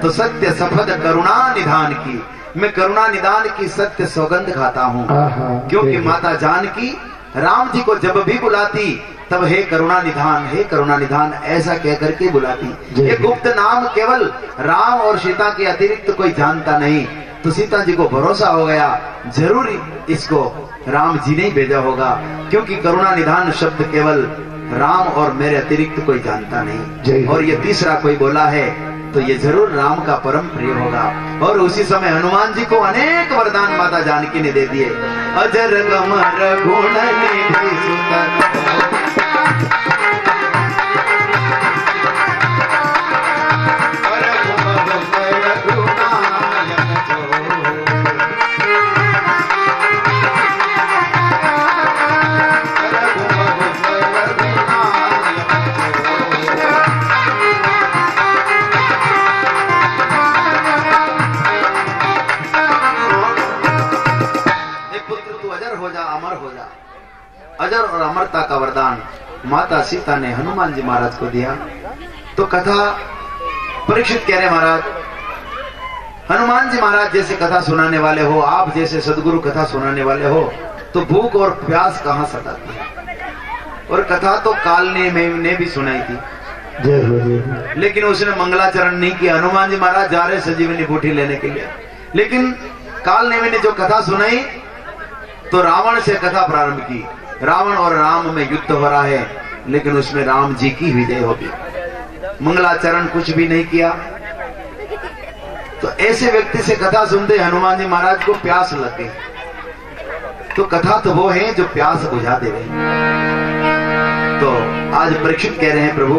तो सत्य सफद करुणा निधान की, मैं करुणा निधान की सत्य सौगंध खाता हूँ। क्योंकि माता जानकी राम जी को जब भी बुलाती तब हे करुणा निधान, हे करुणा निधान ऐसा कह करके बुलाती। ये गुप्त नाम केवल राम और सीता के अतिरिक्त कोई जानता नहीं। तो सीता जी को भरोसा हो गया, जरूर इसको राम जी ने ही भेजा होगा, क्योंकि करुणा निधान शब्द केवल राम और मेरे अतिरिक्त कोई जानता नहीं। और ये तीसरा कोई बोला है तो ये जरूर राम का परम प्रिय होगा। और उसी समय हनुमान जी को अनेक वरदान माता जानकी ने दे दिए। अजर गमर गुण निधि सुत अजर और अमरता का वरदान माता सीता ने हनुमान जी महाराज को दिया। तो कथा परीक्षित कह रहे महाराज, हनुमान जी महाराज जैसे कथा सुनाने वाले हो, आप जैसे सदगुरु कथा सुनाने वाले हो, तो भूख और प्यास कहां सताती है। और कथा तो काल ने भी सुनाई थी, लेकिन उसने मंगलाचरण नहीं किया। हनुमान जी महाराज जा रहे संजीवनी बूटी लेने के लिए, लेकिन काल ने जो कथा सुनाई तो रावण से कथा प्रारंभ की। रावण और राम में युद्ध हो रहा है, लेकिन उसमें राम जी की विजय होगी। मंगलाचरण कुछ भी नहीं किया। तो ऐसे व्यक्ति से कथा सुनते हनुमान जी महाराज को प्यास लग गई। तो कथा तो वो है जो प्यास बुझा दे रही। तो आज परीक्षित कह रहे हैं, प्रभु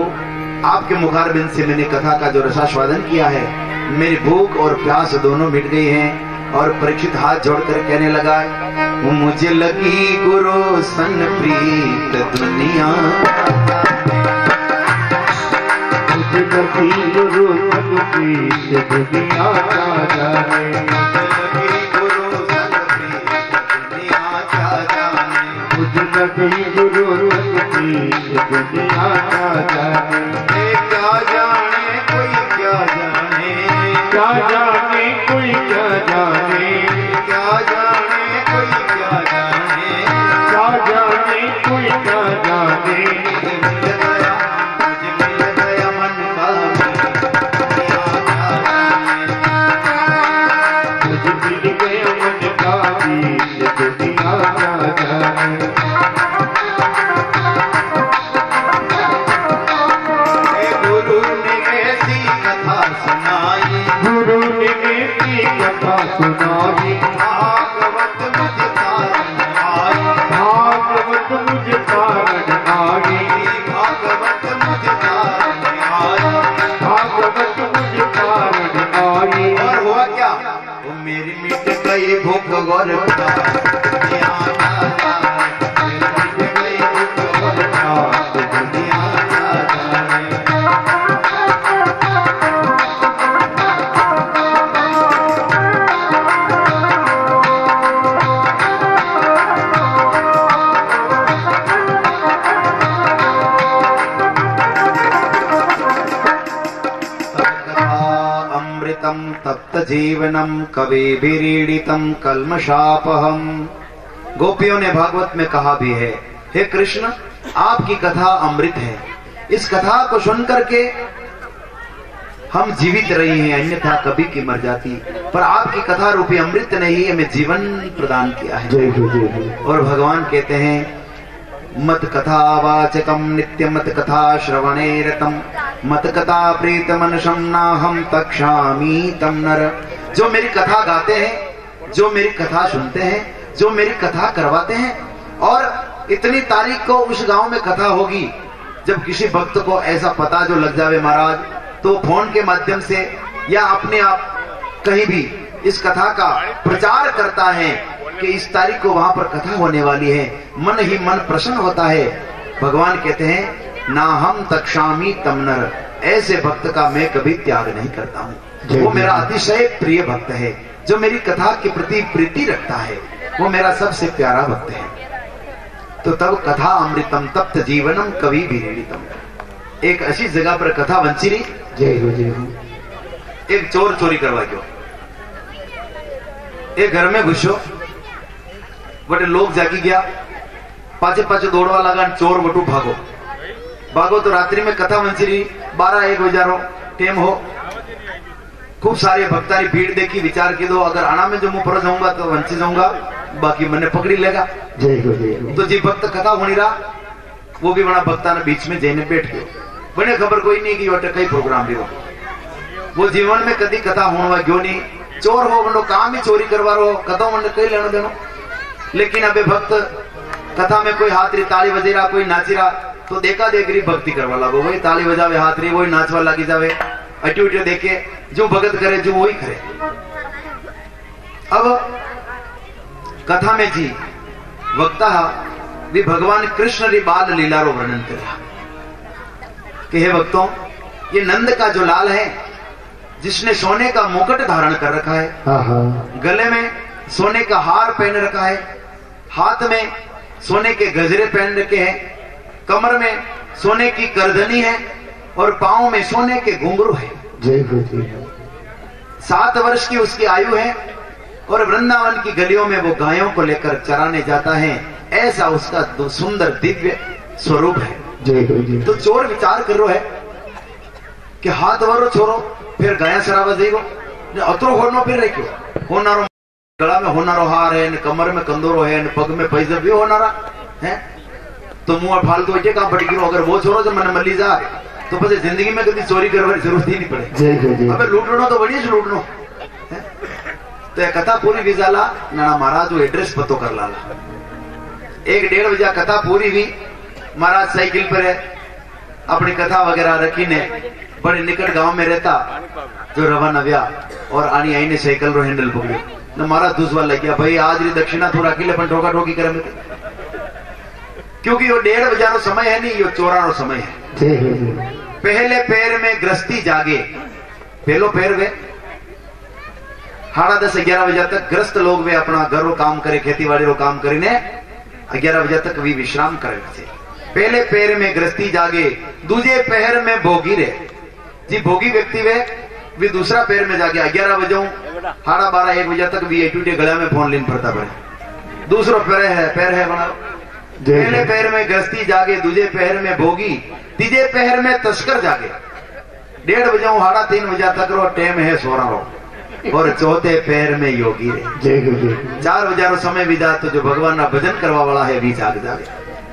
आपके मुखारबिंद से मैंने कथा का जो रसास्वादन किया है, मेरी भूख और प्यास दोनों मिट गई हैं। और परीक्षित हाथ जोड़कर कहने लगा, मुझे लगी गुरु सन प्रीत दुनिया, मुझे लगी गुरु सन प्रीत दुनिया क्या जाने, लगी गुरु सन प्रीत दुनिया क्या जाने, मुझे लगी गुरु सन प्रीत दुनिया क्या जाने, क्या जाने कोई क्या जाने, क्या जाने कोई क्या जाने, क्या जाने कोई क्या जाने, क्या जाने कोई क्या जाने, मुझे मिल गया मन का मुझे मिल गया मन का बीच दुनिया क्या जाने। गुरु ने ऐसी कथा सुनाई, गुरु ने ऐसी कथा सुनाई, भागवत मुझे तारण आई, भागवत मुझे तारण आई, भागवत मुझे तारण आई। भागवत मुझे तारण आई। और हुआ क्या, वो मेरी मिट गई भूख और प्यास, दुनिया क्या जाने, मेरी मिट गई भूख और प्यास, दुनिया क्या जाने। अमृतम तप्त जीवनम कविभिरीडितम कल्मषापहम। गोपियों ने भागवत में कहा भी है, हे कृष्ण आपकी कथा अमृत है, इस कथा को सुनकर के हम जीवित रही हैं, अन्यथा कभी की मर जाती। पर आपकी कथा रूपी अमृत ने ही हमें जीवन प्रदान किया है। जय हो जय हो। और भगवान कहते हैं, मत कथा वाचकम नित्य मत कथा श्रवणे रतम, मत कथा प्रीत मनसम नाहम तक्षामी तम नर। जो मेरी कथा गाते हैं, जो मेरी कथा सुनते हैं, जो मेरी कथा करवाते हैं, और इतनी तारीख को उस गांव में कथा होगी, जब किसी भक्त को ऐसा पता जो लग जावे महाराज, तो फोन के माध्यम से या अपने आप कहीं भी इस कथा का प्रचार करता है कि इस तारीख को वहां पर कथा होने वाली है, मन ही मन प्रसन्न होता है। भगवान कहते हैं, ना हम तक्षामी तम नर, ऐसे भक्त का मैं कभी त्याग नहीं करता हूँ। वो मेरा अतिशय प्रिय भक्त है, जो मेरी कथा के प्रति प्रीति रखता है, वो मेरा सबसे प्यारा भक्त है। तो तब कथा अमृतम तप्त जीवनम कवि विरीडितम। एक ऐसी जगह पर कथा बंची रही, जय हो जय हो। एक चोर चोरी करवा गयो, एक घर में घुसो, बटे लोग जागी गया, पाचे पाचे दौड़वा लगा, चोर बटू भागो भागो। तो रात्रि में कथा बंची रही, 12-1 बजा रो टेम हो, खूब सारे भक्तारी भीड़ देखी, विचार की दो अगर आना में जो मुंह पर जाऊंगा तो वंची जाऊंगा, बाकी मैंने पकड़ी लेगा। जय हो जय हो। तो जी भक्त कथा होनी रहा, वो भी बड़ा भक्ता ने बीच में जैने बैठ गयो, बने खबर कोई नहीं कि वटे कई प्रोग्राम भी वो जीवन में कदी कथा होने गयो नहीं। चोर हो बंडो काम ही चोरी करवा रो, कथा मन कई लेना देनो। लेकिन अबे भक्त कथा में कोई हाथ री ताली बजे रहा, कोई नाची रहा, तो देखा देख रही भक्ति करवा लगो, वही ताली बजावे हाथ री, वही नाचवा लगी जावे, अटी उटी देखे जो भगत करे जो वही करे। अब कथा में जी वक्ता भी भगवान कृष्ण री बाल लीला रो वर्णन करा कि हे भक्तों, ये नंद का जो लाल है, जिसने सोने का मुकुट धारण कर रखा है, गले में सोने का हार पहन रखा है, हाथ में सोने के गजरे पहन रखे हैं, कमर में सोने की करधनी है और पांव में सोने के घुंघरू है। जय हो जी। 7 वर्ष की उसकी आयु है और वृंदावन की गलियों में वो गायों को लेकर चराने जाता है। ऐसा उसका सुंदर दिव्य स्वरूप है। जय हो जी। तो चोर विचार कर रो है कि हाथ वरो छोरो फिर गाया सरावा देगो अतरो होनो फिर रे क्यों होनारो गला में होनारो हार है न कमर में कंदोरो है न पग में पैसा भी होनारा है तो मुंह फालतू इटे का पड़ गिरो। अगर वो छोरो जो मन मली जा तो પછી जिंदगी में कभी चोरी करने की जरूरत ही नहीं पड़े। जय हो जी। अबे लूटनो तो बढ़िया लूटनो तो ये कथा पूरी विजाला नाना महाराज वो एड्रेस पतो कर लाला। 1-1.5 बजे कथा पूरी हुई। महाराज साइकिल पर है, अपनी कथा वगैरह रखी ने बड़े निकट गांव में रहता जो रवाना व्या और आनी आई ने साइकिल रो हैंडल पकड़ियो न महाराज दूसवा लग गया भाई आज री दक्षिणा तू राखी ले पण ठोका ठोकी करे में क्योंकि वो 1:30 बजे रो समय है नहीं, यो चोरा रो समय है। जय हो जी। पहले पैर में ग्रस्ती जागे, पहलो पैर वे 10:30-11 बजे तक ग्रस्त लोग वे अपना घरों काम करे, खेती बाड़ी रो काम करीने 11 बजे तक भी विश्राम करे छे। पहले पैर में ग्रस्ती जागे, दूजे पैर में भोगी रे जी भोगी व्यक्ति वे दूसरा पैर में जागे 11 बजे 12:30-1 बजे तक भी एटूटे गला में फोन लीन पड़ता पड़े। दूसरो पैर है बना। पहले पैर में ग्रस्ती जागे, दूजे पैर में भोगी, तीजे पैर में तस्कर जागे। 1:30 बजे 3:30 बजे तक रो टाइम है सोरा रो और चौथे पैर में योगी रे। जय हो जी। 4 बजे रो समय विदा तो जो भगवान ना भजन करवा वाला है भी जाग जागे।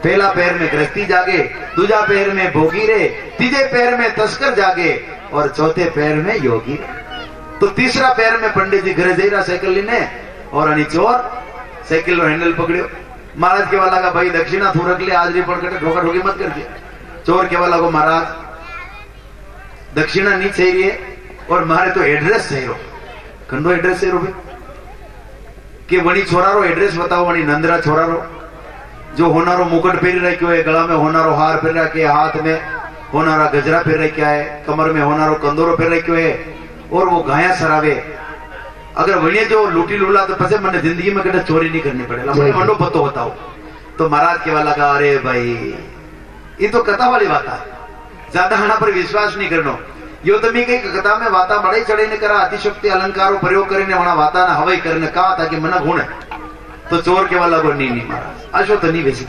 पहला पैर में ग्रस्ती जागे, दूजा पैर में भोगी रे, तीजे पैर में तस्कर जागे और चौथे पैर में योगी रे। तो तीसरा पैर में पंडित जी घरे जईरा साइकिल लीने और अनी चोर साइकिल रो हैंडल पकड़ियो। महाराज केवा लगा भाई दक्षिणा थू रख ले आज री पड़ कटे ठोका ठोकी मत कर दिया। चोर केवा लगो महाराज दक्षिणा नहीं चाहिए और मारे तो एड्रेस चाहिए रो कंडो एड्रेस चाहिए रो भाई कि वणी छोरा रो एड्रेस बताओ। वणी नंदरा छोरा रो जो होनारो मुकुट पहन रखियो है, गला में होनारो हार पहन रखे, हाथ में होनारा गजरा पहन रखा है, कमर में होनारो कंदोरो पहन रखियो है और वो गाया सरावे। अगर वणी जो लूटी लूला तो पसे मैंने जिंदगी में कभी चोरी नहीं करनी पड़ेगा। मुझे मंडो पतो बताओ। तो महाराज केवा लगा अरे भाई ये तो कथा वाली बात है, ज्यादा हना पर विश्वास नहीं करनो। यो तो मी कई कथा में वाता बड़े चढ़े ने करा अतिशक्ति अलंकारों प्रयोग करीने वणा वाता ना हवाई करने कहा था कि मन गुण है। तो चोर केवा लगो नहीं महाराज अशो तो नहीं बेची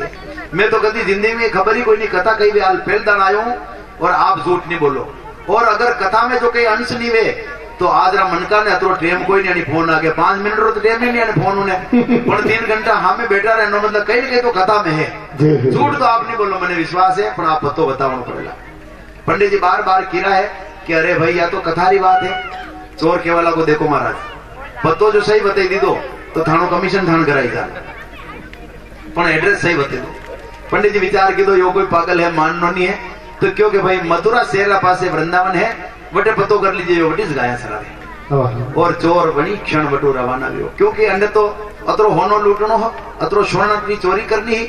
मैं तो कभी जिंदगी में खबर ही कोई नहीं कथा कही हाल पहल दान आयो और आप झूठ नहीं बोलो। और अगर कथा में जो कई अंश नहीं वे तो आज रा मनका ने अतरो टेम कोई नहीं फोन आ गया 5 मिनट रो तो टेम ही नहीं फोन उन्हें पर 3 घंटा हमें बैठा रहना मतलब कहीं तो कथा में है। झूठ तो आप नहीं बोलो मैंने विश्वास है पर आप पतो बताओ पड़ेगा। पंडित जी बार बार कीरा है कि अरे भाई या तो कथारी बात है। चोर केवाला को देखो महाराज पतो जो सही बताई दी दो तो थानो कमीशन थान कराई जा पर एड्रेस सही बता दो। पंडित जी विचार की दो यो कोई पागल है माननो नहीं है तो क्योंकि भाई मथुरा शहर पासे वृंदावन है वटे पतो कर लीजिए यो वटी गाया सरावे। और चोर वनी क्षण वटू रवाना गयो क्योंकि अंदर तो अतरो होनो लूटनो हो अतरो सोना की चोरी करनी ही।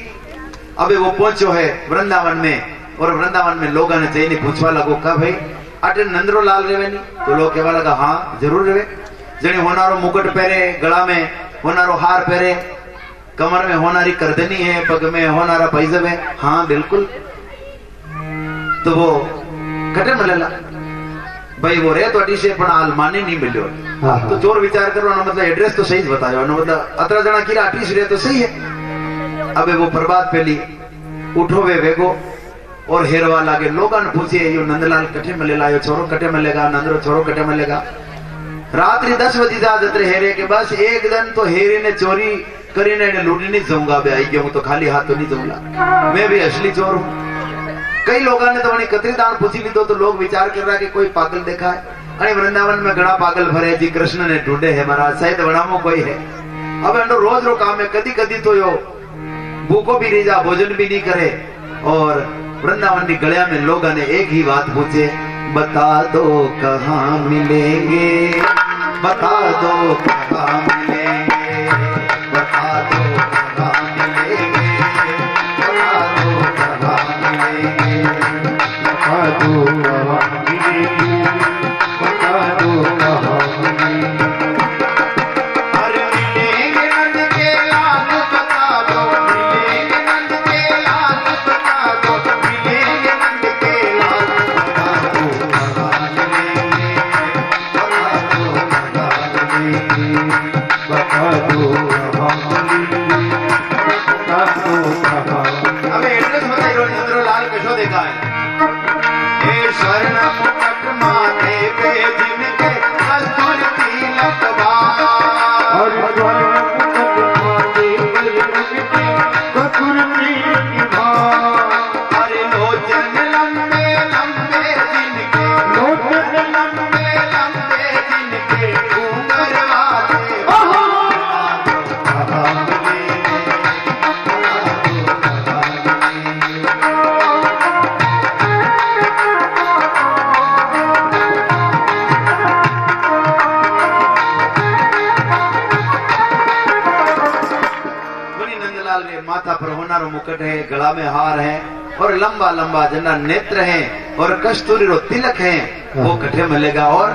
अबे वो पहुंचो है वृंदावन में और वृंदावन में लोगों ने चाहिए पूछवा लगो का भाई अटे नंदरो लाल रेवे नहीं तो लोग कहवा लगा हाँ जरूर रेवे। जने होनारो मुकुट पहरे, गला में होनारो हार पहरे, कमर में होनारी करदनी है, पग में होनारा पैजब है। हाँ बिल्कुल। तो वो कटे मलेला भाई वो रे तो अटी से पण हाल माने नहीं मिलो। तो चोर विचार करो ना मतलब एड्रेस तो सही बतायो ना मतलब अतरा जना की अटी से तो सही है। अबे वो प्रभात पहली उठो वे वेगो और हेरवा लागे। लोगों ने पूछे यो नंदलाल कटे मिलेला, यो छोरो कटे मिलेगा, नंदरो छोरो कटे मिलेगा। रात्रि 10 बजे जा जतरे हेरे के बस एक दिन तो हेरे ने चोरी करीने ने लूटी नहीं जाऊंगा बे आई गया तो खाली हाथ तो नहीं जाऊंगा मैं भी असली चोर हूँ। कई लोगों ने तो वही कतरी दान पूछी ली तो लोग विचार कर रहा कि कोई पागल देखा है। अरे वृंदावन में घना पागल भरे जी कृष्ण ने ढूंढे है महाराज शायद वनामो कोई है। अब अंडो रोज रो काम है कदी कदी तो यो भूखो भी नहीं जा भोजन भी नहीं करे। और वृंदावन की गलिया में लोगों ने एक ही बात पूछे बता दो कहाँ मिलेंगे, बता दो कहाँ मिलेंगे, बता दो कहाँ मिलेंगे, बता दो कहाँ मिलेंगे, बता दो कहाँ मिलेंगे, बता दो कहाँ मिलेंगे। अरे मिलेंगे नंद के लाल बता दो, मिलेंगे लाल कशो देखा है। हे स्वर्ण मुकुट माथे पे जिनके कस्तूर तिलक और स्वर्ण मुकुट माथे पे जिनके कस्तूर तिलक अरे लोचन लंबे लंबे जिनके लोचन लंबे लंबे जिनके घूंघर वाले माथा पर होनारो मुकुट है, गला में हार है और लंबा लंबा जना नेत्र है और कस्तूरी रो तिलक है, वो कठे मिलेगा। और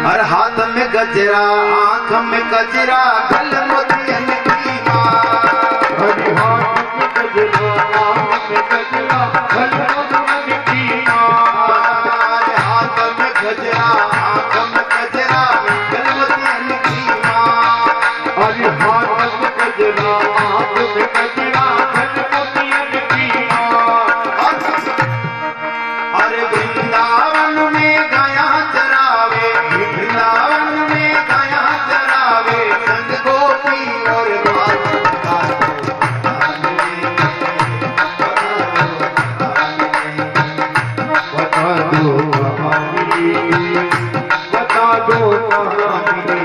हर हाथ में गजरा, आंख में गजरा, गल मोतियन की हर हाथ में गजरा, आंख में गजरा, गल मोतियन की हाथ में गजरा, आंख में गजरा, गल मोतियन की हर हाथ में गजरा, आंख में गजरा, गल मोतियन की अरे वृंदावन में गया चरावे, वृंदावन में गया चरावे, संग गोपी और बता दो कहानी, बता दो कहानी।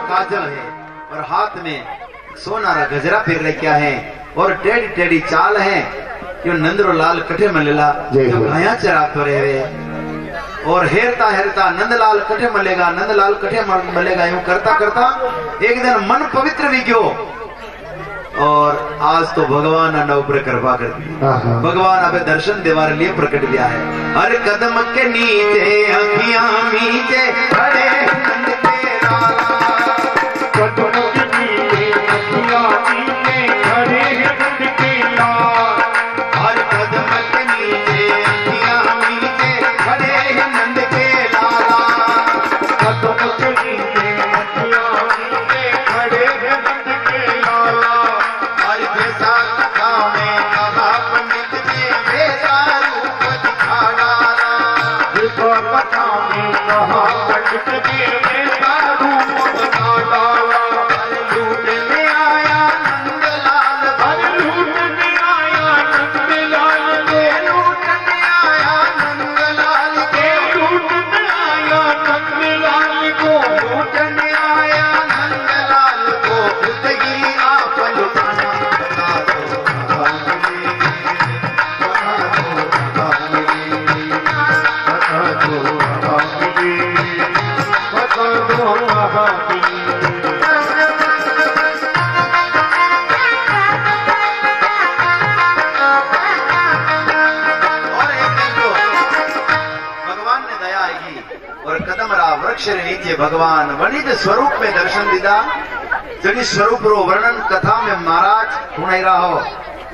काजल है और हाथ में सोनारा गजरा फिर रखा है और टेढ़ी टेढ़ी चाल है, जो नंदरो लाल कठे मलेला जो गाया चरा करे हुए और हेरता हेरता नंदलाल कठे मलेगा, नंदलाल कठे मलेगा, यूं करता करता एक दिन मन पवित्र भी गयो और आज तो भगवान आना ऊपर कृपा कर दी। भगवान अबे दर्शन देवारे लिए प्रकट किया है। हर कदम के नीचे अखियां मीचे खड़े नंद के लाला, कदम के नीचे अखियां मीचे खड़े नंद के लाला, हर कदम के नीचे अखियां मीचे खड़े नंद के लाला, कदम के नीचे अखियां मीचे खड़े नंद के लाला। हर जैसा कथा में कहा पंडित जी बेसा रूप दिखा डाला, जिसको कथा में कहा पंडित जी बेसा रूप दिखा डाला। लूट में आया नंदलाल, लूट में आया नंदलाल, लूट में आया नंदलाल के, लूट में आया नंदलाल को, लूट में आया नंदलाल को, उतगी आप लुटाना। और कदमरा वृक्ष नीचे भगवान वनिज स्वरूप में दर्शन दीदा, जनी स्वरूप रो वर्णन कथा में महाराज सुनाई रहा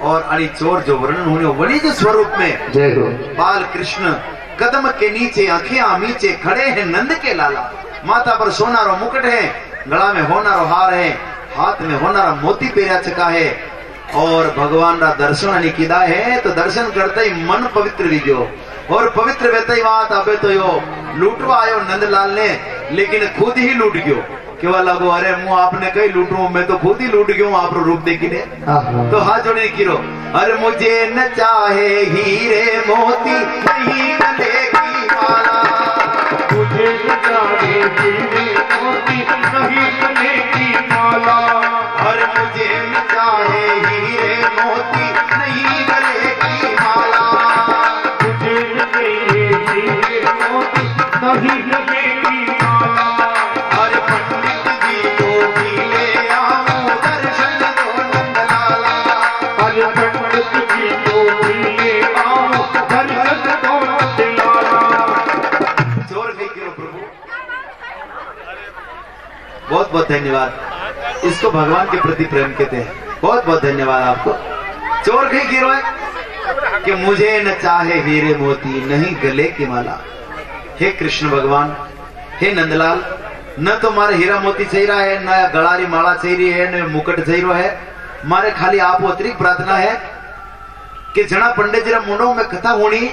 और अली चोर जो वर्णन होने वनिज स्वरूप में जय हो। बाल कृष्ण कदम के नीचे आंखियां मीचे खड़े हैं नंद के लाला, माथा पर सोनारो मुकुट है, गला में होनारो हार है, हाथ में होनारा मोती पेरा चका है और भगवान का दर्शन अनी कीदा है। तो दर्शन करते ही मन पवित्र भी गयो और पवित्र वेता ही बात अबे तो यो लूटवा आयो नंदलाल ने, लेकिन खुद ही लूट गयो। केवल लगो अरे मुँह आपने कही लूटू, मैं तो खुद ही लूट गयो आप रूप देखिने। तो हाथ जोड़े किरो, अरे मुझे न चाहे हीरे मोती नहीं गले की माला, मुझे न चाहे हीरे मोती नहीं गले की माला, अरे मुझे न चाहे हीरे मोती नहीं गले की माला, मुझे न चाहिए हीरे मोती नहीं गले की माला। अरे पंडित जी को भी ले आओ दर्शन दो नंदलाला, अरे पंडित जी को भी ले आओ दर्शन दो नंदलाला। चोर गई क्यों प्रभु, बहुत बहुत धन्यवाद। इसको भगवान के प्रति प्रेम कहते हैं, बहुत बहुत धन्यवाद आपको। चोर गई गिरो है कि मुझे न चाहे हीरे मोती नहीं गले की माला। हे कृष्ण भगवान, हे नंदलाल, न तो मारे हीरा मोती चाहिए है, न गलारी माला चाहिए है, न मुकुट चाहिए है। मारे खाली आप अतिरिक्त प्रार्थना है कि जना पंडित जी मुंडो में कथा होनी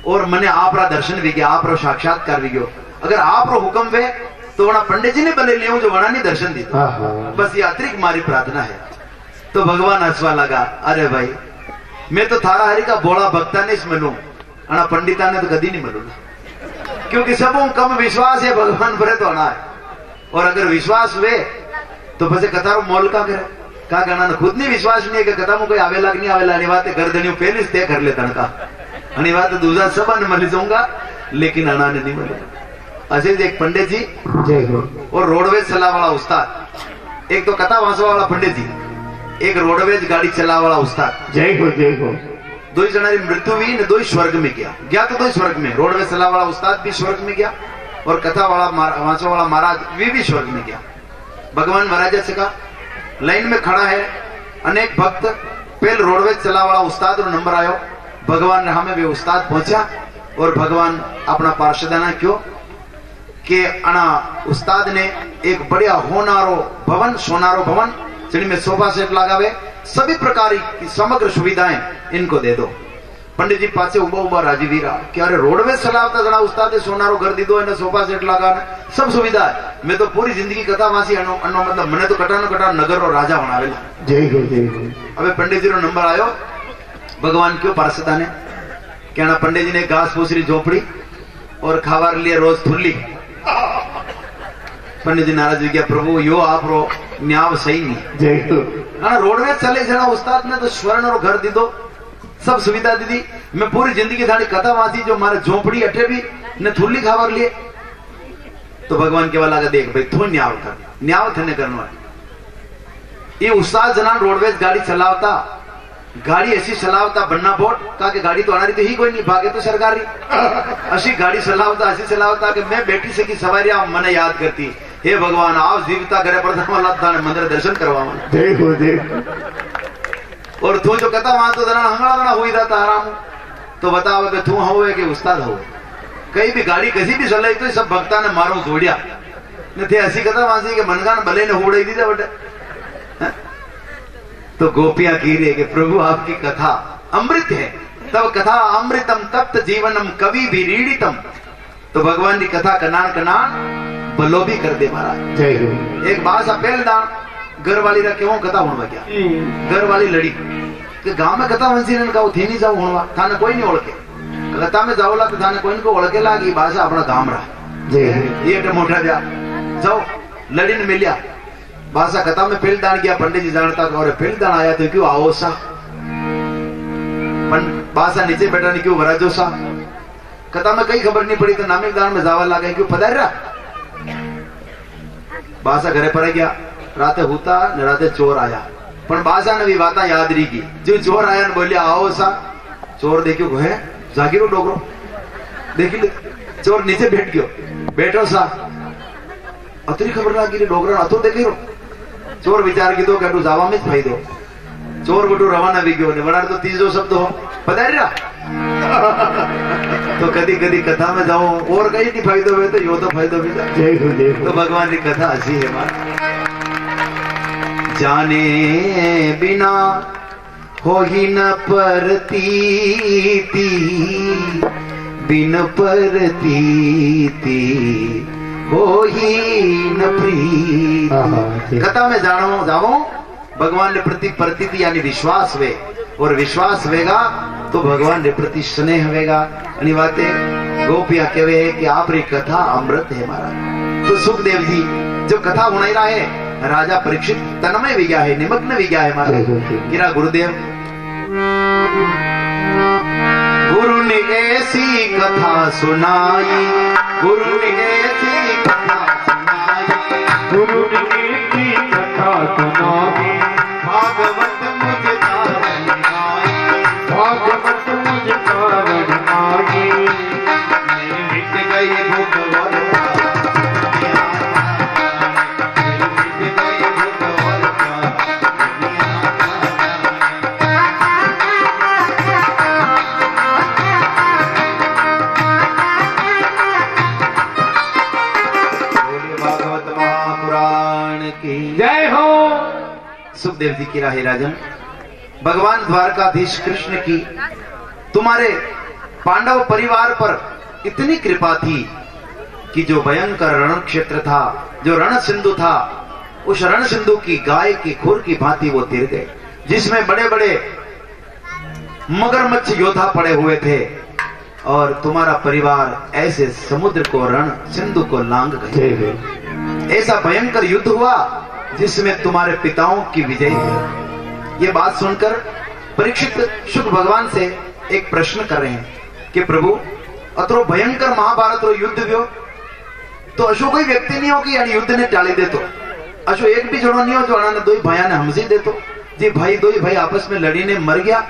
और मने आप रा दर्शन भी गया, आप रो साक्षात्कार भी गयो। अगर आप रो हुक्म वे तो वना पंडित जी ने भले लियो जो वना नहीं दर्शन दी। बस ये अतिरिक्त मारी प्रार्थना है। तो भगवान हंसवा लगा, अरे भाई मैं तो थारा हरि का बोला भक्ता ने मिलू, अना पंडिता ने तो कभी नहीं मिलूंगा, क्योंकि सबों कम विश्वास है भगवान पर तो आना है। और अगर विश्वास हुए तो बस कथा रो मोल का करे का करना खुद नहीं विश्वास नहीं है कि कथा में कोई आवेला नहीं आवेला अनी बात गर्दनियों पहले तय कर ले तनका अनी बात दूसरा सबा ने मिल जाऊंगा, लेकिन अना ने नहीं मिलेगा। अजय जी एक पंडित जी और रोडवेज चला वाला उस्ताद, एक तो कथा वांसवा वाला पंडित जी, एक रोडवेज गाड़ी चला वाला उस्ताद। जय हो। दो जना की मृत्यु हुई ने, दो स्वर्ग में गया तो दो स्वर्ग में। रोडवेज चला वाला उस्ताद भी स्वर्ग में गया और कथा वाला वांसवा वाला महाराज भी स्वर्ग में गया। भगवान महाराज से कहा लाइन में खड़ा है अनेक भक्त, पहले रोडवेज चला वाला उस्ताद और नंबर आयो। भगवान ने हमें भी उस्ताद पहुंचा और भगवान अपना पार्षदाना क्यों कि अना उस्ताद ने एक बढ़िया होनारो भवन, सोनारो भवन जिनमें सोफा सेट लगावे, सभी प्रकार की समग्र सुविधाएं इनको दे दो। पंडित जी पासे उबा राजी वीरा कि अरे रोडवेज चलावता जना उस्ताद सोनारो घर दी दो, इन्हें सोफा सेट लगाना सब सुविधा है। मैं तो पूरी जिंदगी कथा वासी अनो मतलब मैंने तो कटा कटा नगर और राजा बनावेला। जय हो। अबे पंडित जी रो नंबर आयो। भगवान क्यों पार्षदा ने कहना पंडित जी ने घास फूसरी झोपड़ी और खावार लिए रोज थुल्ली। पंडित जी नाराज हो गया, प्रभु यो आप रो न्याव सही नहीं। रोडवेज चले जना उस्ताद ने तो स्वर्ण और घर दी दो, सब सुविधा दी थी। मैं पूरी जिंदगी थाड़ी कथा वासी जो मारे झोपड़ी अठे भी ने थुल्ली खावर लिए। तो भगवान के वाला का देख भाई थो न्याव कर, न्याव थे करना। ये उस्ताद जना रोडवेज गाड़ी चलावता, गाड़ी ऐसी चलावता बनना बोट का के गाड़ी तो आनारी तो ही कोई नहीं, भागे तो सरकारी ऐसी गाड़ी चलावता, ऐसी चलावता कि मैं बेटी से की सवारियां मने याद करती, हे भगवान आप जीविता करे प्रथम मंदिर दर्शन करवा। देखो और तू जो कथा वहां तो हंगड़ा हुई था आराम। तो बताओ कि तू हो कि उस्ताद हो, कहीं भी गाड़ी कसी भी चलाई तो सब भक्ता ने मारो जोड़िया न थे ऐसी कथा वहां के मनगान भले ने होड़ी दी बटे। तो गोपियां की रही कि प्रभु आपकी कथा अमृत है, तब कथा अमृतम तप्त जीवनम कवि भी रीड़ितम। तो भगवान की कथा कनान बलो भी कर दे महाराज। एक बात सा पहल दान घर वाली रा क्यों कथा होने गया, घर वाली लड़ी कि गांव में कथा वंशी ने कहा थी नहीं जाओ होनवा, थाने कोई नहीं ओळखे, कथा में जाओला तो थाने कोई को ओळखे लागी भाषा अपना गांव रहा ये मोटा जा जाओ। लड़ी ने मिलिया भाषा कथा में पहल दान गया। पंडित जी जानता और पहल दान आया तो क्यों आओ सा, भाषा नीचे बैठा नहीं क्यों वराजो सा। कथा में कई खबर नहीं पड़ी तो नामिक दान में जावा लागे क्यों पधार रहा। भाषा घरे पर गया, राते होता न राते चोर आया, पर बादशाह ने भी बातें याद रही की। जो चोर आया ने बोलिया आओ सा, चोर देखियो है जागिरो डोगरो देख ले। चोर नीचे बैठ गयो, बैठो सा अतरी खबर लागी डोगरा अतो देखी रो। चोर विचार की तो कहू जावा में फायदो, चोर बटू रवाना भी गयो ने बड़ा तो तीसरो शब्द हो पधार रहा। तो कदी कदी कथा में जाओ और कहीं नहीं फायदो हुए तो यो तो फायदो भी था। तो भगवान की कथा ऐसी है मां, जाने बिना हो ही न परतीति, बिन परतीति हो ही न प्रीति। कथा में जानो जाओ भगवान ने प्रति प्रतीति यानी विश्वास वे, और विश्वास वेगा तो भगवान ने प्रति स्नेह वेगा। अनि बातें गोपिया कहवे कि आप री कथा अमृत है महाराज। तो सुखदेव जी जो कथा सुनाई रहा है, राजा परीक्षित तन्मय भी गया है, निमग्न भी गया है महाराज। गिरा गुरुदेव गुरु ने ऐसी कथा सुनाई, गुरु ने ऐसी कथा सुनाई, गुरु ने ऐसी कथा सुनाई, भागवत मुझे तारण आई, भागवत मुझे तारण आई। मिट गई भूख और सुखदेव जी की राहे राजन, भगवान द्वारकाधीश कृष्ण की तुम्हारे पांडव परिवार पर इतनी कृपा थी कि जो भयंकर रण क्षेत्र था, जो रण सिंधु था, उस रण सिंधु की गाय की खुर की भांति वो तिर गए, जिसमें बड़े बड़े मगरमच्छ योद्धा पड़े हुए थे, और तुम्हारा परिवार ऐसे समुद्र को, रण सिंधु को लांग गए। ऐसा भयंकर युद्ध हुआ जिसमें तुम्हारे पिताओं की विजय हुई। ये बात सुनकर परीक्षित शुक भगवान से एक प्रश्न कर रहे हैं कि प्रभु अतरो भयंकर महाभारत रो युद्ध व्यो तो अशो कोई व्यक्ति नहीं होगी यानी युद्ध ने टाली दे, तो अशो एक भी जोड़ो नहीं हो जो अना दो भाइया ने हमजी दे, तो जी भाई दो भाई आपस में लड़ी ने मर गया,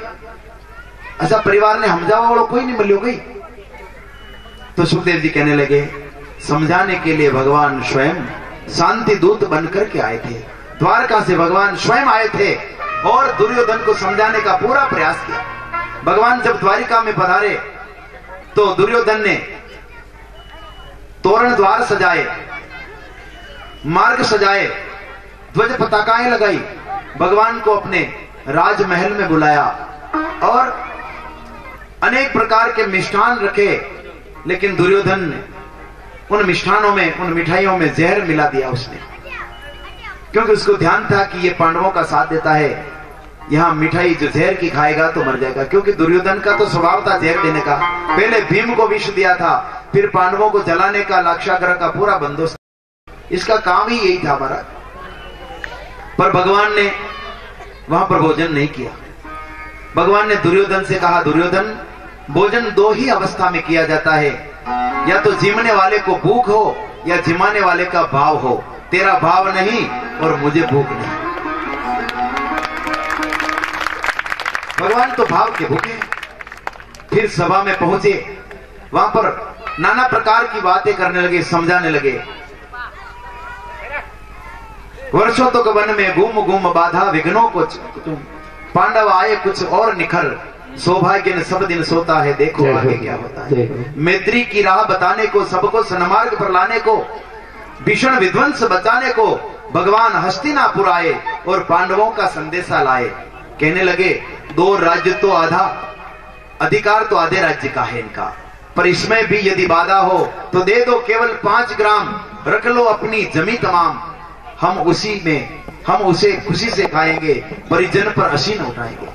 ऐसा परिवार ने हमजावा वालों कोई नहीं मिलो गई। तो सुखदेव जी कहने लगे समझाने के लिए भगवान स्वयं शांति दूत बनकर के आए थे, द्वारका से भगवान स्वयं आए थे और दुर्योधन को समझाने का पूरा प्रयास किया। भगवान जब द्वारिका में पधारे तो दुर्योधन ने तोरण द्वार सजाए, मार्ग सजाए, ध्वज पताकाएं लगाई, भगवान को अपने राजमहल में बुलाया और अनेक प्रकार के मिष्ठान रखे, लेकिन दुर्योधन ने उन मिष्ठानों में, उन मिठाइयों में जहर मिला दिया उसने, क्योंकि उसको ध्यान था कि ये पांडवों का साथ देता है, यहां मिठाई जो जहर की खाएगा तो मर जाएगा। क्योंकि दुर्योधन का तो स्वभाव था जहर देने का, पहले भीम को विष दिया था, फिर पांडवों को जलाने का, लाक्षागृह का पूरा बंदोबस्त, इसका काम ही यही था हमारा। पर भगवान ने वहां पर भोजन नहीं किया। भगवान ने दुर्योधन से कहा दुर्योधन भोजन दो ही अवस्था में किया जाता है, या तो जिमने वाले को भूख हो या जिमाने वाले का भाव हो, तेरा भाव नहीं और मुझे भूख नहीं। भगवान तो भाव के भूखे। फिर सभा में पहुंचे, वहां पर नाना प्रकार की बातें करने लगे, समझाने लगे। वर्षों तो वन में घूम घूम बाधा विघ्नों को पांडव आए कुछ और निखर, सौभाग्य ने सब दिन सोता है, देखो आगे क्या होता है। मैत्री की राह बताने को, सबको सन्मार्ग पर लाने को, भीषण विध्वंस बचाने को भगवान हस्तिनापुर आए और पांडवों का संदेशा लाए। कहने लगे दो राज्य तो आधा, अधिकार तो आधे राज्य का है इनका, पर इसमें भी यदि बाधा हो तो दे दो केवल 5 ग्राम, रख लो अपनी जमी तमाम, हम उसे खुशी से खाएंगे, परिजन पर असीन उठाएंगे।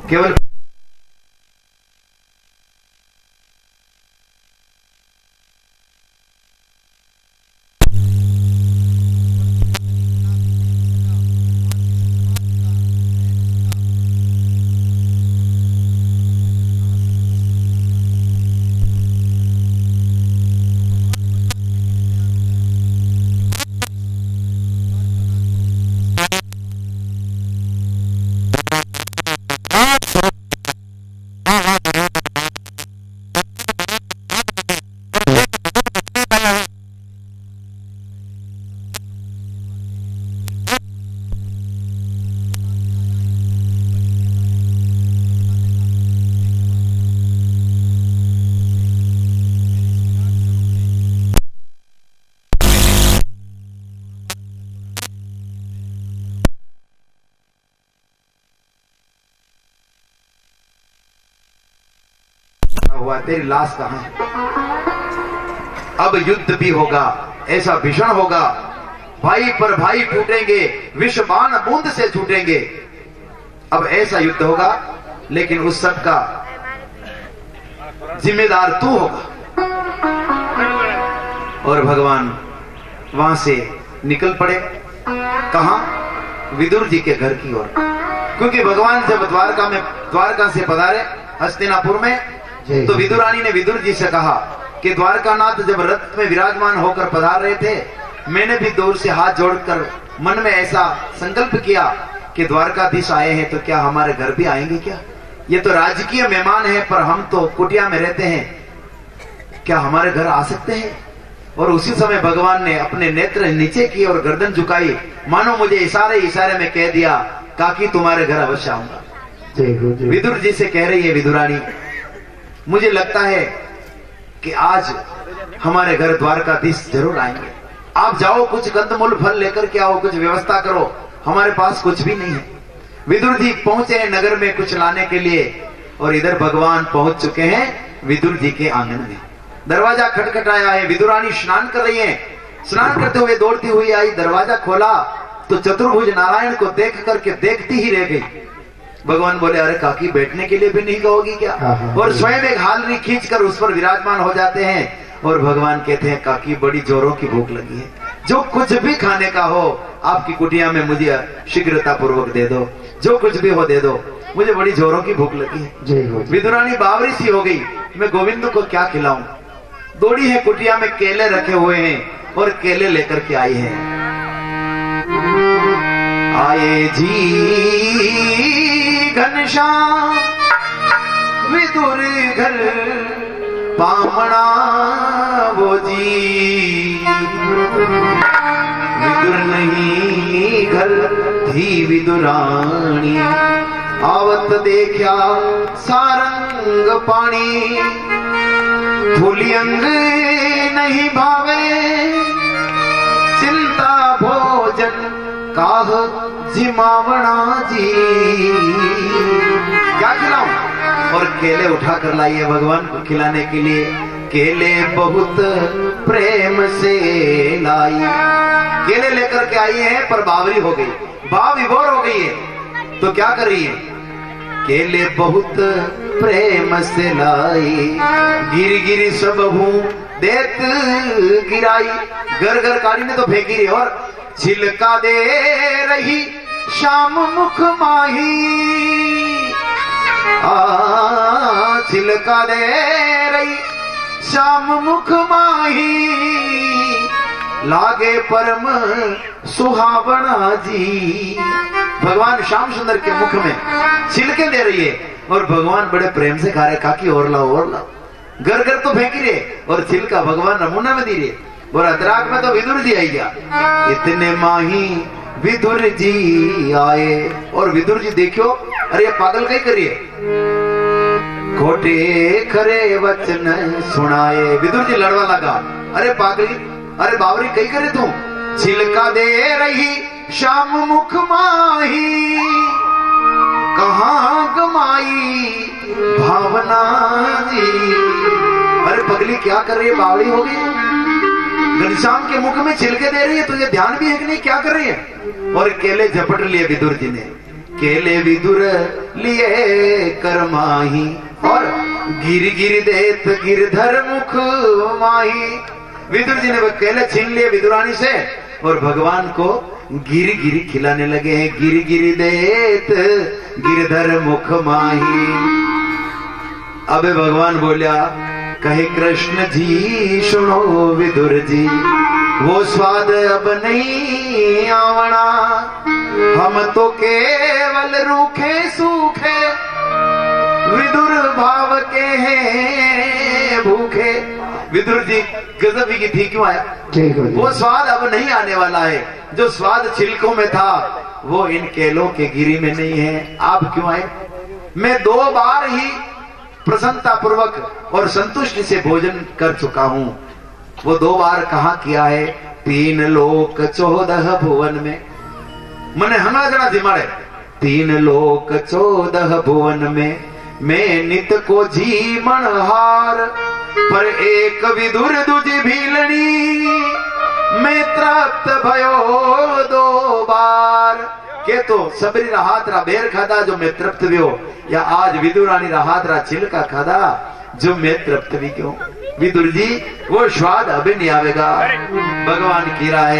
केवल हुआ, तेरी लाश कहां है? अब युद्ध भी होगा, ऐसा भीषण होगा, भाई पर भाई टूटेंगे, विष बाण बूंद से छूटेंगे। अब ऐसा युद्ध होगा, लेकिन उस सब का जिम्मेदार तू होगा। और भगवान वहां से निकल पड़े, कहां? विदुर जी के घर की ओर। क्योंकि भगवान जब द्वारका से पधारे हस्तिनापुर में, तो विदुरानी ने विदुर जी से कहा कि द्वारकानाथ जब रथ में विराजमान होकर पधार रहे थे, मैंने भी दूर से हाथ जोड़कर मन में ऐसा संकल्प किया कि द्वारकाधीश आए हैं तो क्या हमारे घर भी आएंगे क्या? ये तो राजकीय मेहमान है, पर हम तो कुटिया में रहते हैं, क्या हमारे घर आ सकते हैं? और उसी समय भगवान ने अपने नेत्र नीचे किए और गर्दन झुकाई, मानो मुझे इशारे में कह दिया काकी तुम्हारे घर अवश्य आऊंगा। विदुर जी से कह रही है विदुरानी, मुझे लगता है कि आज हमारे घर द्वारकाधीश जरूर आएंगे, आप जाओ कुछ कंदमूल फल लेकर के आओ, कुछ व्यवस्था करो, हमारे पास कुछ भी नहीं है। विदुर जी पहुंचे हैं नगर में कुछ लाने के लिए, और इधर भगवान पहुंच चुके हैं विदुर जी के आंगन में। दरवाजा खटखटाया है, विदुरानी स्नान कर रही है। स्नान करते हुए दौड़ती हुई आई, दरवाजा खोला तो चतुर्भुज नारायण को देख करके देखती ही रह गई। भगवान बोले, अरे काकी बैठने के लिए भी नहीं कहोगी क्या? और स्वयं एक हालरी खींचकर उस पर विराजमान हो जाते हैं। और भगवान कहते हैं, काकी बड़ी जोरों की भूख लगी है, जो कुछ भी खाने का हो आपकी कुटिया में मुझे शीघ्रता पूर्वक दे दो, जो कुछ भी हो दे दो, मुझे बड़ी जोरों की भूख लगी है। विदुरानी बावरी सी हो गई, मैं गोविंद को क्या खिलाऊं? दौड़ी है, कुटिया में केले रखे हुए हैं और केले लेकर के आई है। आए जी घनश्याम विदुर घर पामणा वो जी, विदुर नहीं घर थी विदुरानी, आवत देखा सारंग पानी, धूली अंग नहीं भावे, चिंता भोजन काह जिमावना जी। क्या खिलाऊं? और केले उठा कर लाई है भगवान को खिलाने के लिए। केले बहुत प्रेम से लाई, केले लेकर के आई है, पर बावरी हो गई, बाव विभोर हो गई है। तो क्या कर रही है? केले बहुत प्रेम से लाई, गिरी गिरी सब हूं देत गिराई, घर घर काली ने तो फेंकी रही, और छिलका दे रही शाम मुख माही, छिलका दे रही श्याम मुख माही, लागे परम सुहावना जी। भगवान श्याम सुंदर के मुख में छिलके दे रही है, और भगवान बड़े प्रेम से खा रहे, काकी और लाओ और लाओ। घर घर तो फेंक रहे, और छिलका भगवान नमूना में दे रहे। और अतराग में तो विदुर जी आई गया, इतने माही विदुर जी आए। और विदुर जी देखो, अरे ये पागल कहीं करिए, खोटे खरे वचन सुनाए। विदुर जी लड़वा लगा, अरे पागली, अरे बावरी कहीं करे तू, छिलका दे रही श्याम मुख माही, कहाँ गमाई भावना जी। अरे पगली क्या कर रही है, बावड़ी हो गई, घनश्याम के मुख में छिलके दे रही है, तुझे ध्यान भी है कि नहीं, क्या कर रही है? और केले झपट लिए विदुर जी ने, केले विदुर लिए करमाही, और गिर गिर देत गिरधर मुख माही। विदुर जी ने वो केले छीन लिए विदुरानी से, और भगवान को गिर गिर खिलाने लगे हैं। गिर गिर देत गिरधर मुख माही। अबे भगवान बोलिया, कहे कृष्ण जी सुनो विदुर जी, वो स्वाद अब नहीं आवना, हम तो केवल रूखे सूखे विदुर भाव के हैं भूखे। विदुर जी गजब की थी, क्यों आया? वो स्वाद अब नहीं आने वाला है, जो स्वाद छिलकों में था वो इन केलों के गिरी में नहीं है। आप क्यों आए? मैं 2 बार ही प्रसन्नता पूर्वक और संतुष्टि से भोजन कर चुका हूं। वो 2 बार कहा किया है? 3 लोक 14 भुवन में। मने हमारा जना दिमाग है, 3 लोक 14 भुवन में मैं नित को जीवन हार, पर एक विदुर दुजी भीलनी मैं तृप्त भयो 2 बार। के तो सबरी रहातरा बेर खादा जो मैं तृप्त भी हो, या आज विदुरानी रहातरा छिलका खादा जो मैं तृप्त भी क्यों? विदुर जी वो स्वाद अभी नहीं आवेगा। भगवान की राय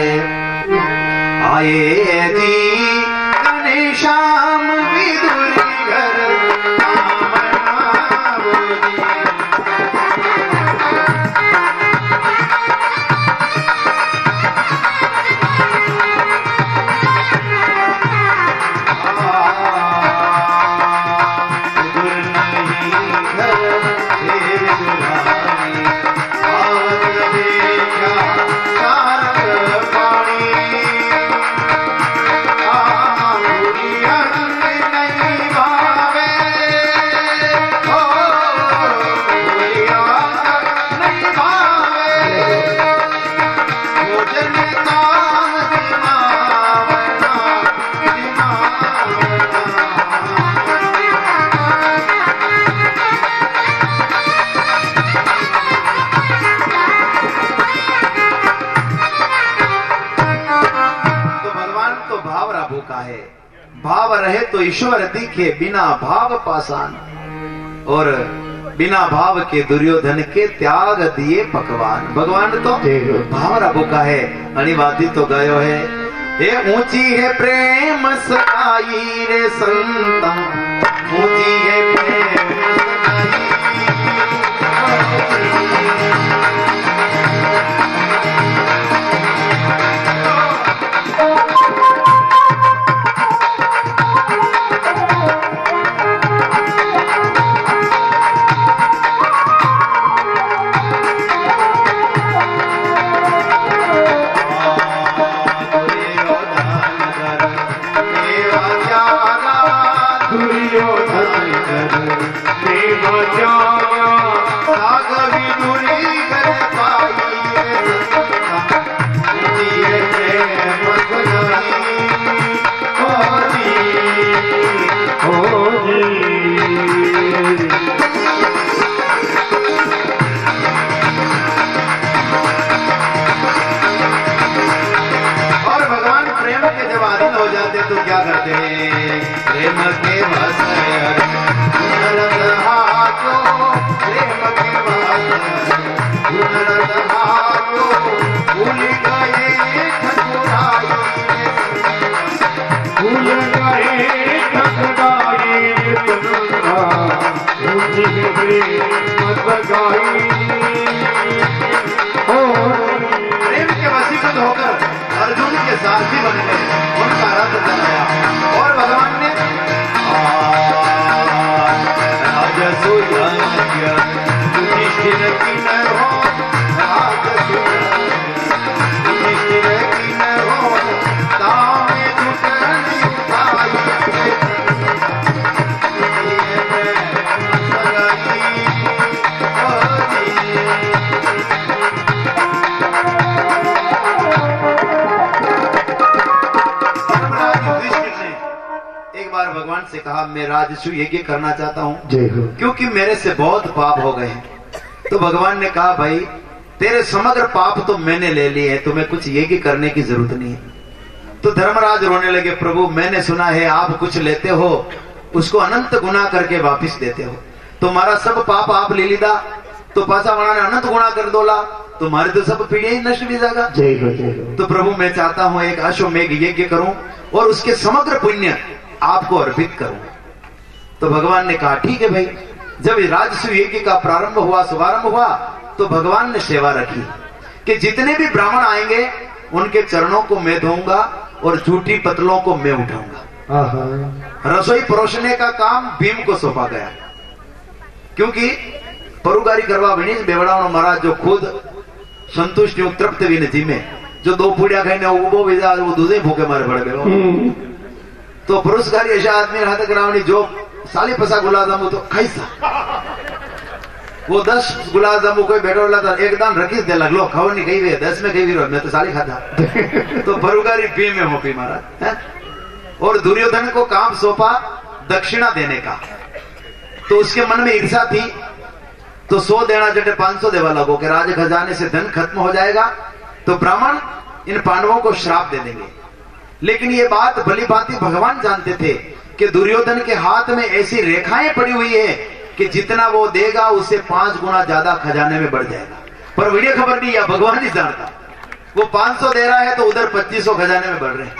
आए जी घनश्याम विदुर घर भावे है, भाव रहे तो ईश्वर दिखे, बिना भाव पासान। और बिना भाव के दुर्योधन के त्याग दिए पकवान। भगवान तो भाव रबुका है, अणिवादी तो गयो है। ये ऊंची है प्रेम सगाई रे संता, ऊंची है प्रेम सगाई। तो क्या करते हैं, प्रेम के बस प्रेम के बस भूल गए ठकुराई, भूल गए ठकुराई प्रेम के वशीभूत होकर अर्जुन के सारथी बन गए, उनका रथ चलाया। और भगवान ने युधिष्ठिर की न हो, युधिष्ठिर की न हो, तामे जुटन भाई। एक बार भगवान से कहा, मैं राजसूय यज्ञ करना चाहता हूँ क्योंकि मेरे से बहुत पाप हो गए हैं। तो भगवान ने कहा, भाई तेरे समग्र पाप तो मैंने ले लिए हैं, तुम्हें कुछ यज्ञ करने की जरूरत नहीं है। तो धर्मराज रोने लगे, प्रभु मैंने सुना है आप कुछ लेते हो उसको अनंत गुना करके वापिस देते हो, तुम्हारा सब पाप आप ले लीदा तो पासा वहां अनंत गुना कर दोला, तुम्हारे तो सब पीढ़ियां ही नष्ट भी जाएगा। तो प्रभु मैं चाहता हूं एक अश्वमेघ यज्ञ करूं और उसके समग्र पुण्य आपको अर्पित करूं। तो भगवान ने कहा ठीक है भाई। जब राजसूय यज्ञ का प्रारंभ हुआ, शुभारंभ हुआ, तो भगवान ने सेवा रखी कि जितने भी ब्राह्मण आएंगे उनके चरणों को मैं धोऊंगा और झूठी पतलों को मैं उठाऊंगा। रसोई परोसने का काम भीम को सौंपा गया, क्योंकि परुगारी करवा विनीश बेवड़ा महाराज जो खुद संतुष्ट तृप्त भी नहीं में, जो दो पूड़िया खाई वो भेजा वो दूसरे भूखे मारे पड़े। तो पुरस्कारी ऐसा आदमी हाथ करावनी जो साली पसा गुलाब जामु तो खाईसा, वो 10 गुलाब जामु कोई बैठो था एक दान रखी दे लगलो खबर नहीं गई 10 में गई मैं तो साली खाता। तो परुगारी पी में होपी महाराज। और दुर्योधन को काम सौंपा दक्षिणा देने का, तो उसके मन में ईर्षा थी, तो 100 देना जटे 500 देवा लगो कि राज खजाने से धन खत्म हो जाएगा, तो ब्राह्मण इन पांडवों को श्राप दे देंगे। लेकिन ये बात भली भांति भगवान जानते थे कि दुर्योधन के हाथ में ऐसी रेखाएं पड़ी हुई है कि जितना वो देगा उससे 5 गुना ज्यादा खजाने में बढ़ जाएगा। पर वीडियो खबर नहीं, या भगवान ही जानता। वो 500 दे रहा है तो उधर 2500 खजाने में बढ़ रहे हैं।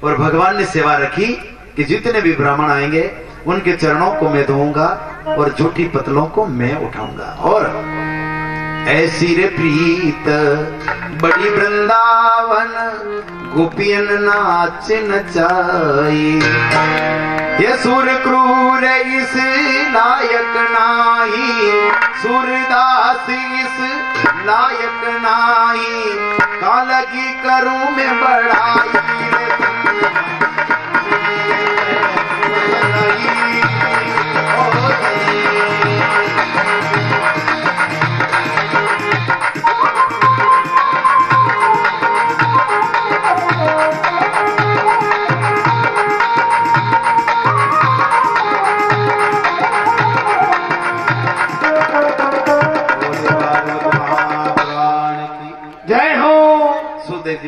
और भगवान ने सेवा रखी कि जितने भी ब्राह्मण आएंगे उनके चरणों को मैं धोऊंगा और झूठी पतलों को मैं उठाऊंगा। और ऐसी रे प्रीत बड़ी वृंदावन गोपियन नाच नचाई, ये सुर क्रूर इस लायक नाही, सूरदास इस लायक नाही, कालगी करूं मैं बड़ाई।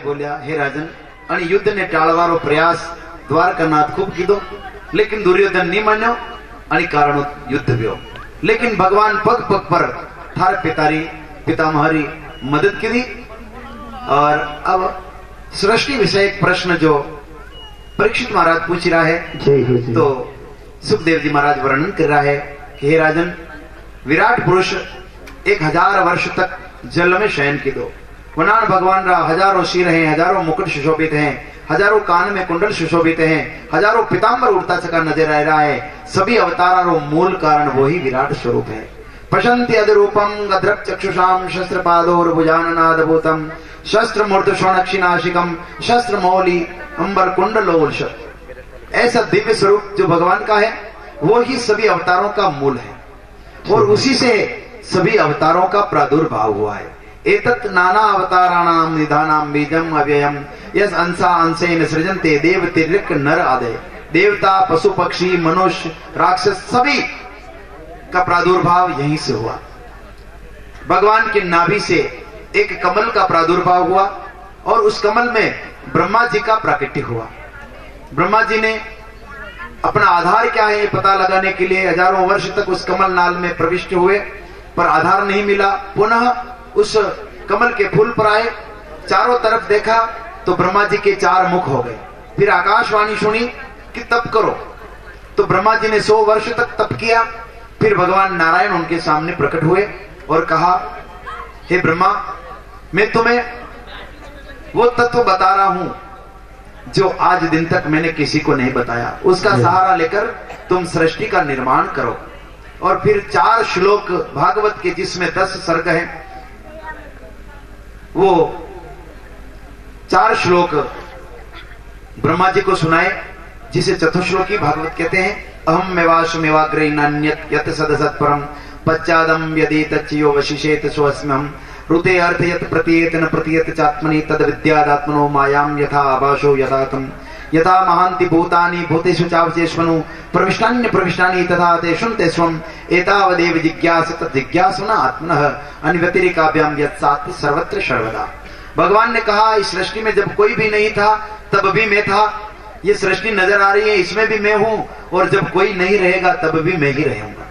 बोलिया हे राजन, युद्ध ने टाळवारो प्रयास द्वारकानाथ खूब कीधो, लेकिन दुर्योधन नहीं मान्यो आणि कारण युद्ध व्यो। लेकिन भगवान पग पग पर थार पितामहरी मदद की दी। और अब सृष्टि विषयक प्रश्न जो परीक्षित महाराज पूछ रहा है, तो सुखदेव जी महाराज वर्णन कर रहा है कि हे राजन, विराट पुरुष 1000 वर्ष तक जल में शयन की दो। वनान भगवान रा हजारों सिर हैं, हजारों मुकुट सुशोभित हैं, हजारों कान में कुंडल सुशोभित हैं, हजारों पीतांबर उड़ता चका नजर आ रहा है। सभी अवतारों मूल कारण वही विराट स्वरूप है। पशंति अदरूपम गद्रक चक्षुषाम शस्त्रपादोर्भुजाननादभूतम शस्त्र मूर्त शोणक्षिनाशिकम शस्त्र मौली अंबर कुंडलोलशत। ऐसा दिव्य स्वरूप जो भगवान का है वो ही सभी अवतारों का मूल है और उसी से सभी अवतारों का प्रादुर्भाव हुआ है। एतत् नाना अवताराणाम निधानाम बीजम अव्ययम यस अंसा अंशेन सृजन्ते देव तिर्यक नर आदय। देवता, पशु पक्षी, मनुष्य, राक्षस सभी का प्रादुर्भाव यहीं से हुआ। भगवान के नाभि से एक कमल का प्रादुर्भाव हुआ और उस कमल में ब्रह्मा जी का प्राकट्य हुआ। ब्रह्मा जी ने अपना आधार क्या है पता लगाने के लिए हजारों वर्ष तक उस कमल नाल में प्रविष्ट हुए, पर आधार नहीं मिला। पुनः उस कमल के फूल पर आए, चारों तरफ देखा तो ब्रह्मा जी के 4 मुख हो गए। फिर आकाशवाणी सुनी कि तप करो, तो ब्रह्मा जी ने 100 वर्ष तक तप किया। फिर भगवान नारायण उनके सामने प्रकट हुए और कहा, हे ब्रह्मा, मैं तुम्हें वो तत्व बता रहा हूं जो आज दिन तक मैंने किसी को नहीं बताया। उसका सहारा लेकर तुम सृष्टि का निर्माण करो। और फिर 4 श्लोक भागवत के जिसमें 10 सर्ग हैं, वो 4 श्लोक ब्रह्मा जी को सुनाए, जिसे चतुश्लोकी भागवत कहते हैं। अहम मेवाश मेवाग्रे नान्यत यत सदसत परम पश्चादम यदि तच्चयो वशिषेत स्वस्म्यहम ऋते अर्थ यत प्रतीयत न प्रतीयत चात्मनि तद विद्यादात्मनो मायाम यथा आभासो यथातम यथा महांति भूतानि भूतेषु चावचेष्वनु प्रविष्टान्य प्रविष्टानि तथा तेषुं तेष्वम एतावदेव जिज्ञास तत् जिज्ञासुना आत्मनः अन्यतिरिकाभ्याम यत्सात् सर्वत्र सर्वदा। भगवान ने कहा, इस सृष्टि में जब कोई भी नहीं था तब भी मैं था। ये सृष्टि नजर आ रही है, इसमें भी मैं हूं, और जब कोई नहीं रहेगा तब भी मैं ही रहूंगा।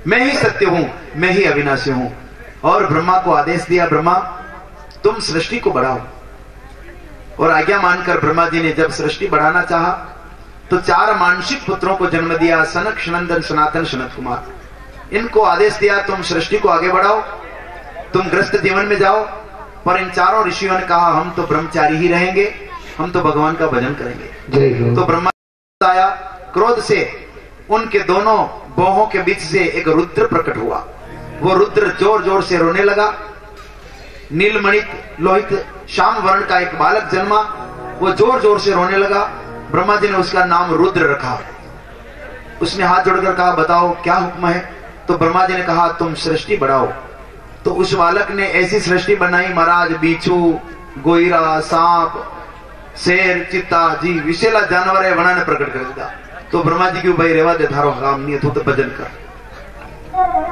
मैं ही सत्य हूं, मैं ही अविनाशी हूं। और ब्रह्मा को आदेश दिया, ब्रह्मा तुम सृष्टि को बढ़ाओ। और आज्ञा मानकर ब्रह्मा जी ने जब सृष्टि बढ़ाना चाहा तो 4 मानसिक पुत्रों को जन्म दिया, सनक, सनंदन, सनातन, सनत कुमार। इनको आदेश दिया, तुम सृष्टि को आगे बढ़ाओ, तुम ग्रस्त जीवन में जाओ। पर इन 4 ऋषियों ने कहा, हम तो ब्रह्मचारी ही रहेंगे, हम तो भगवान का भजन करेंगे। तो ब्रह्मा आया, क्रोध से उनके दोनों बाहों के बीच से एक रुद्र प्रकट हुआ। वो रुद्र जोर जोर से रोने लगा। नीलमणित लोहित श्याम वर्ण का एक बालक जन्मा, वो जोर जोर से रोने लगा। ब्रह्मा जी ने उसका नाम रुद्र रखा। उसने हाथ जोड़कर कहा, बताओ क्या हुक्म है। तो ब्रह्मा जी ने कहा, तुम सृष्टि बढ़ाओ। तो उस बालक ने ऐसी सृष्टि बनाई महाराज, बिच्छू, गोईरा, सांप, शेर, चित्ता जी विशेला जानवर है वना ने प्रकट कर दिया। तो ब्रह्मा जी की भाई रेवा दे, थारो काम नहीं है, तू तो भजन कर,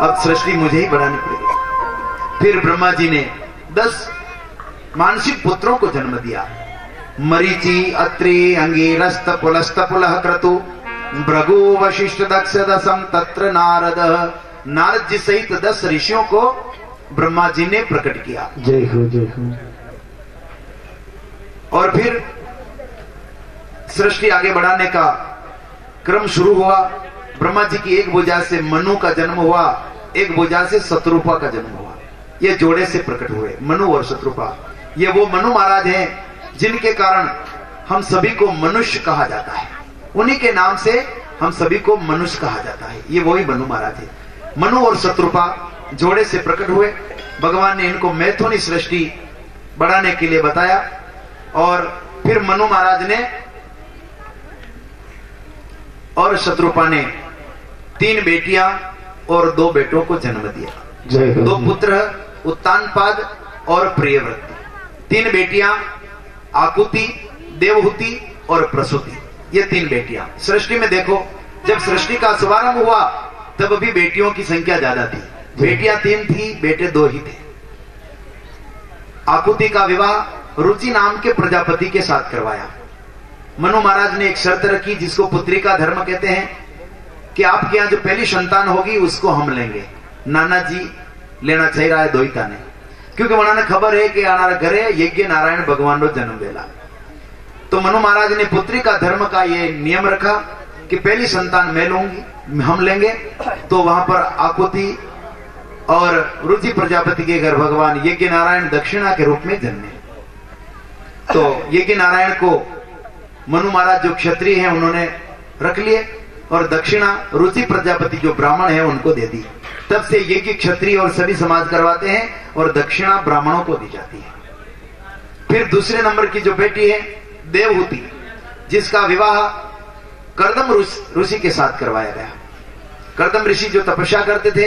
अब सृष्टि मुझे ही बढ़ानी पड़ेगी। फिर ब्रह्मा जी ने 10 मानसिक पुत्रों को जन्म दिया। मरीचि, अत्रि, अंगिरस्त, पुलस्त, पुलह, क्रतु, भृगु, वशिष्ठ, दक्ष, दसम, तत्र नारद। नारद जी सहित 10 ऋषियों को ब्रह्मा जी ने प्रकट किया। जय हो, जय हो। और फिर सृष्टि आगे बढ़ाने का क्रम शुरू हुआ। ब्रह्मा जी की एक भुजा से मनु का जन्म हुआ, एक भुजा से शत्रुपा का जन्म हुआ। ये जोड़े से प्रकट हुए, मनु और शत्रुपा। ये वो मनु महाराज हैं जिनके कारण हम सभी को मनुष्य कहा जाता है। उन्हीं के नाम से हम सभी को मनुष्य कहा जाता है। ये वही मनु महाराज है। मनु और शत्रुपा जोड़े से प्रकट हुए। भगवान ने इनको मैथुनी सृष्टि बढ़ाने के लिए बताया। और फिर मनु महाराज ने और शत्रुपा ने 3 बेटियां और 2 बेटों को जन्म दिया। 2 पुत्र, उत्तानपाद और प्रियव्रत। 3 बेटियां, आकुति, देवहूति और प्रसूति। ये 3 बेटियां। सृष्टि में देखो, जब सृष्टि का शुभारंभ हुआ तब भी बेटियों की संख्या ज्यादा थी। बेटियां 3 थी, बेटे 2 ही थे। आकुति का विवाह रुचि नाम के प्रजापति के साथ करवाया। मनु महाराज ने एक शर्त रखी जिसको पुत्री का धर्म कहते हैं कि आपके यहाँ जो पहली संतान होगी उसको हम लेंगे। नाना जी लेना चाहिए रहा है दोईता ने, क्योंकि उन्होंने खबर है कि आना घरे यज्ञ नारायण भगवान रो जन्म देला। तो मनु महाराज ने पुत्री का धर्म का ये नियम रखा कि पहली संतान मैं लूंगी, हम लेंगे। तो वहां पर आकुति और रुचि प्रजापति के घर भगवान यज्ञ नारायण दक्षिणा के रूप में जन्मे। तो यज्ञ नारायण को मनु महाराज जो क्षत्रिय हैं उन्होंने रख लिए और दक्षिणा रुचि प्रजापति जो ब्राह्मण है उनको दे दी। तब से यज्ञ क्षत्रिय और सभी समाज करवाते हैं और दक्षिणा ब्राह्मणों को दी जाती है। फिर दूसरे नंबर की जो बेटी है देवहूति, जिसका विवाह कर्दम ऋषि के साथ करवाया गया। कर्दम ऋषि जो तपस्या करते थे,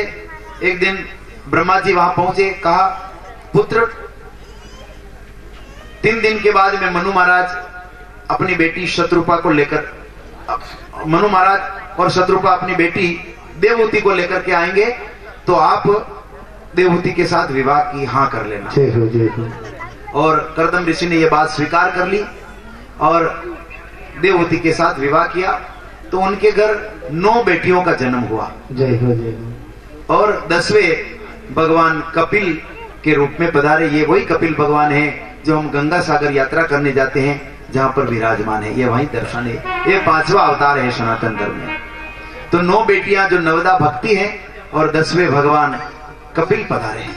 एक दिन ब्रह्मा जी वहां पहुंचे, कहा पुत्र 3 दिन के बाद में मनु महाराज अपनी बेटी शत्रुपा को लेकर, मनु महाराज और शत्रुपा अपनी बेटी देवहूति को लेकर के आएंगे, तो आप देवहूति के साथ विवाह की हाँ कर लेना। जय हो जय हो। और कर्दम ऋषि ने यह बात स्वीकार कर ली और देवहूति के साथ विवाह किया। तो उनके घर 9 बेटियों का जन्म हुआ। जय हो जय हो। और 10वें भगवान कपिल के रूप में पधारे। ये वही कपिल भगवान है जो हम गंगा सागर यात्रा करने जाते हैं, जहां पर विराजमान है। ये वही दर्शन है, ये 5वां अवतार है सनातन धर्म में। तो 9 बेटियां जो नवदा भक्ति है और 10वें भगवान कपिल पधारे हैं।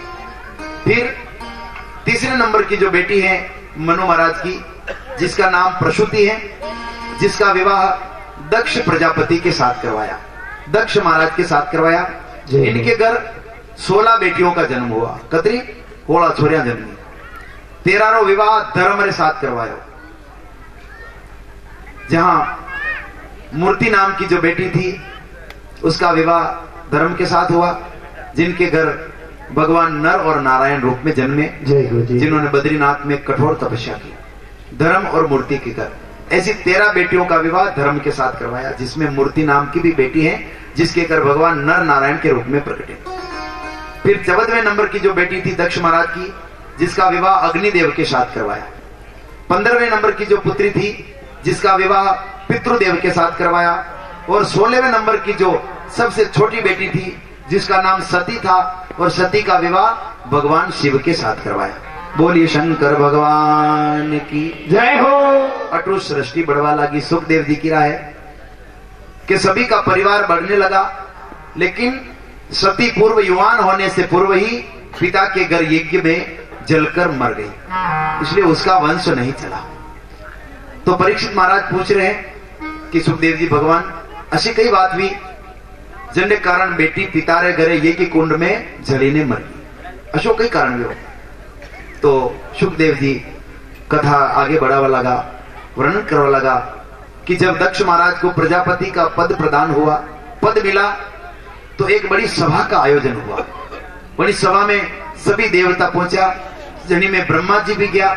फिर तीसरे नंबर की जो बेटी है मनु महाराज की, जिसका नाम प्रसूति है, जिसका विवाह दक्ष प्रजापति के साथ करवाया, दक्ष महाराज के साथ करवाया। इनके घर 16 बेटियों का जन्म हुआ, कतरी 16 छोरियां जन्मी। 13वां विवाह धर्म के साथ करवाया, जहां मूर्ति नाम की जो बेटी थी उसका विवाह धर्म के साथ हुआ, जिनके घर भगवान नर और नारायण रूप में जन्मे, जिन्होंने बद्रीनाथ में कठोर तपस्या की। धर्म और मूर्ति के घर ऐसी 13 बेटियों का विवाह धर्म के साथ करवाया, जिसमें मूर्ति नाम की भी बेटी है, जिसके घर भगवान नर नारायण के रूप में प्रकटे। फिर 14वें नंबर की जो बेटी थी दक्ष महाराज की, जिसका विवाह अग्निदेव के साथ करवाया। 15वें नंबर की जो पुत्री थी, जिसका विवाह पितृदेव के साथ करवाया। और 16वें नंबर की जो सबसे छोटी बेटी थी, जिसका नाम सती था, और सती का विवाह भगवान शिव के साथ करवाया। बोलिए शंकर भगवान की जय हो। अटूट सृष्टि बढ़वा लगी। सुखदेव जी की राय है कि सभी का परिवार बढ़ने लगा, लेकिन सती पूर्व युवान होने से पूर्व ही पिता के घर यज्ञ में जलकर मर गई, इसलिए उसका वंश नहीं चला। तो परीक्षित महाराज पूछ रहे हैं कि सुखदेव जी भगवान अशी कई बात हुई जिनके कारण बेटी पिता रे घरे यज्ञ कुंड में जलीने मर गई, अशो कई कारण हुए। तो सुखदेव जी कथा आगे बढ़ावा लगा, वर्णन करवा लगा कि जब दक्ष महाराज को प्रजापति का पद प्रदान हुआ, पद मिला, तो एक बड़ी सभा का आयोजन हुआ। बड़ी सभा में सभी देवता पहुंचा, जनी में ब्रह्मा जी भी गया,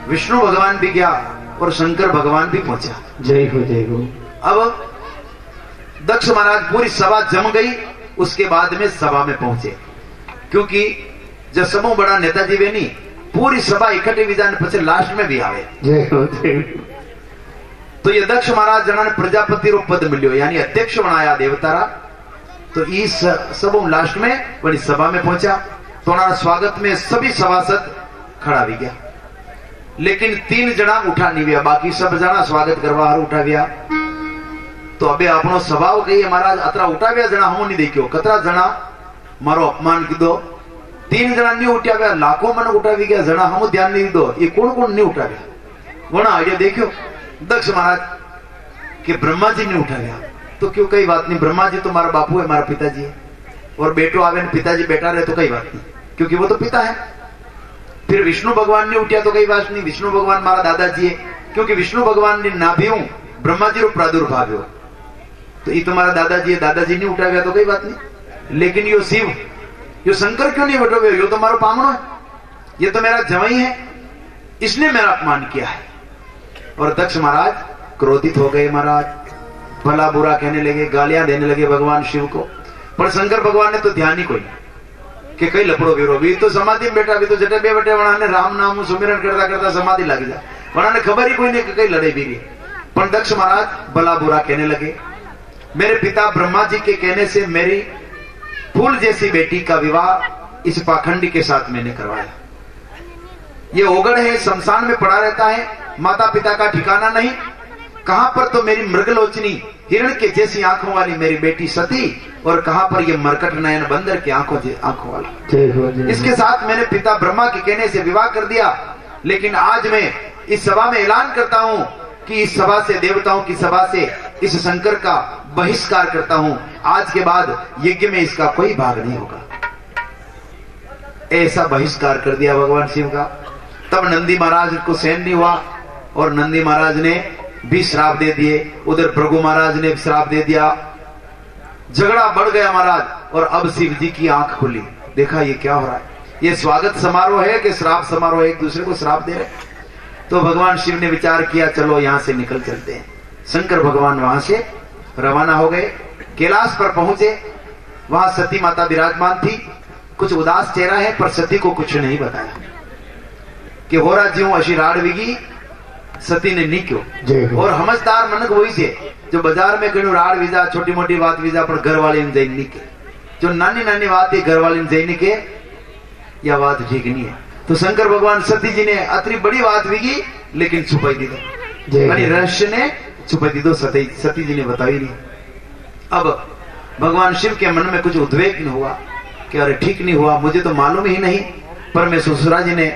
विष्णु भगवान भी गया और शंकर भगवान भी पहुंचा। जय हो जय हो। अब दक्ष महाराज पूरी सभा जम गई, उसके बाद में सभा में पहुंचे, क्योंकि जब समूह बड़ा नेताजी वे नहीं, पूरी सभा इकट्ठी विजान पछे लास्ट में भी आवे। जय हो जय हो। तो ये दक्ष महाराज जना ने प्रजापति रो पद मिलियो, यानी अध्यक्ष बनाया देवतारा। तो इस सब लास्ट में बड़ी सभा में पहुंचा, तो स्वागत में सभी सभासद खड़ा भी गया, लेकिन 3 जना उठा नहीं गया, बाकी सब जना स्वागत करवा उठा गया। तो अबे अपनो स्वभाव कही महाराज अतरा उठा गया जना हम नहीं देखियो, कतरा जना मारो अपमान कीधो। 3 जना नहीं उठा गया, लाखों मन उठा भी गया, जना हम ध्यान नहीं दो, ये कौन कौन नहीं उठा गया। वना आगे देखियो दक्ष महाराज के ब्रह्मा जी नहीं उठा गया, तो क्यों कई बात नहीं, ब्रह्मा जी तो मारा बापू है, मारा पिताजी है, और बेटो आवे पिताजी बेटा रहे तो कई बात नहीं, क्योंकि वो तो पिता है। फिर विष्णु भगवान ने उठा तो कई बात नहीं, विष्णु भगवान मारा दादाजी है, क्योंकि विष्णु भगवान ने नाभि ब्रह्मा जी रो प्रादुर्भाव हो, तो ये तुम्हारा दादाजी है, दादाजी नहीं उठा गया तो कई बात नहीं। लेकिन यो शिव, यो शंकर क्यों नहीं उठो, यो तो मारो पामणो है, ये तो मेरा जवाई है, इसने मेरा अपमान किया है। और दक्ष महाराज क्रोधित हो गए, महाराज भला बुरा कहने लगे, गालियां देने लगे भगवान शिव को। पर शंकर भगवान ने तो ध्यान ही कोई कि कई लपड़ो वीरो भी तो समाधि में बैठा, भी तो जटे बे बटे वहां राम नाम सुमिरन करता करता समाधि लग जा, उन्होंने खबर ही कोई नहीं कि कई लड़े भी रही। पर दक्ष महाराज भला बुरा कहने लगे। मेरे पिता ब्रह्मा जी के कहने से मेरी फूल जैसी बेटी का विवाह इस पाखंडी के साथ मैंने करवाया। ये ओगड़ है, शमशान में पड़ा रहता है, माता पिता का ठिकाना नहीं। कहां पर तो मेरी मृगलोचनी हिरण के जैसी आंखों वाली मेरी बेटी सती, और कहां पर ये मरकट नयन बंदर की आंखों वाला। इसके साथ मैंने पिता ब्रह्मा के कहने से विवाह कर दिया। लेकिन आज मैं इस सभा में ऐलान करता हूं कि इस सभा से, देवताओं की सभा से, इस शंकर का बहिष्कार करता हूं। आज के बाद यज्ञ में इसका कोई भाग नहीं होगा। ऐसा बहिष्कार कर दिया भगवान शिव का। तब नंदी महाराज को सहन नहीं हुआ और नंदी महाराज ने भी श्राप दे दिए। उधर भृगु महाराज ने श्राप दे दिया। झगड़ा बढ़ गया महाराज। और अब शिव जी की आंख खुली, देखा ये क्या हो रहा है, ये स्वागत समारोह है कि श्राप समारोह, एक दूसरे को श्राप दे रहे। तो भगवान शिव ने विचार किया, चलो यहां से निकल चलते हैं। शंकर भगवान वहां से रवाना हो गए। कैलाश पर पहुंचे, वहां सती माता विराजमान थी। कुछ उदास चेहरा है, पर सती को कुछ नहीं बताया कि हो रहा ज्यों अशी राड विगी सती ने नहीं क्यों। और समझदार मनक वही से जो बाजार में कहीं राड वीजा, छोटी मोटी बात वीजा, पर घर वाले ने जैन नहीं के। जो नानी नानी बात है घर वाले ने जैन के, यह बात ठीक नहीं है। तो शंकर भगवान सती जी ने अतरी बड़ी बात विगी, लेकिन छुपाई दी दो, रहस्य ने छुपाई दी दो, सती जी ने बताई नहीं। अब भगवान शिव के मन में कुछ उद्वेग नहीं हुआ कि अरे ठीक नहीं हुआ, मुझे तो मालूम ही नहीं, पर मैं ससुरा जी ने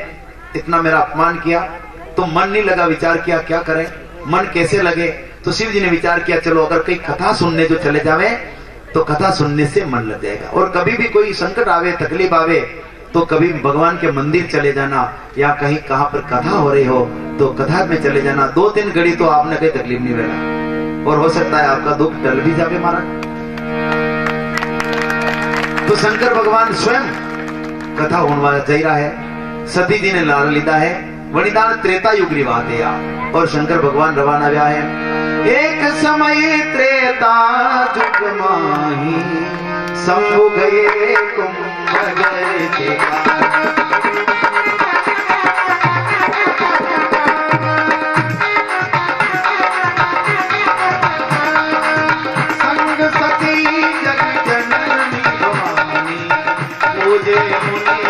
इतना मेरा अपमान किया तो मन नहीं लगा। विचार किया क्या करें, मन कैसे लगे। तो शिव जी ने विचार किया, चलो अगर कई कथा सुनने जो चले जावे तो कथा सुनने से मन लग जाएगा। और कभी भी कोई संकट आवे, तकलीफ आवे, तो कभी भगवान के मंदिर चले जाना, या कहीं कहां पर कथा हो रही हो तो कथा में चले जाना। 2-3 घड़ी तो आपने कोई तकलीफ नहीं रहेगा, और हो सकता है आपका दुख टल भी जावे महाराज। तो शंकर भगवान स्वयं कथा होने जा रहा है। सती जी ने लाल लीधा है। वनिदान त्रेता युग री बात है। और शंकर भगवान रवाना व्या है। एक समय त्रेता युग माही शंभु गए कुंभ गए। संग सती जग जननी भवानी पूजे मुनि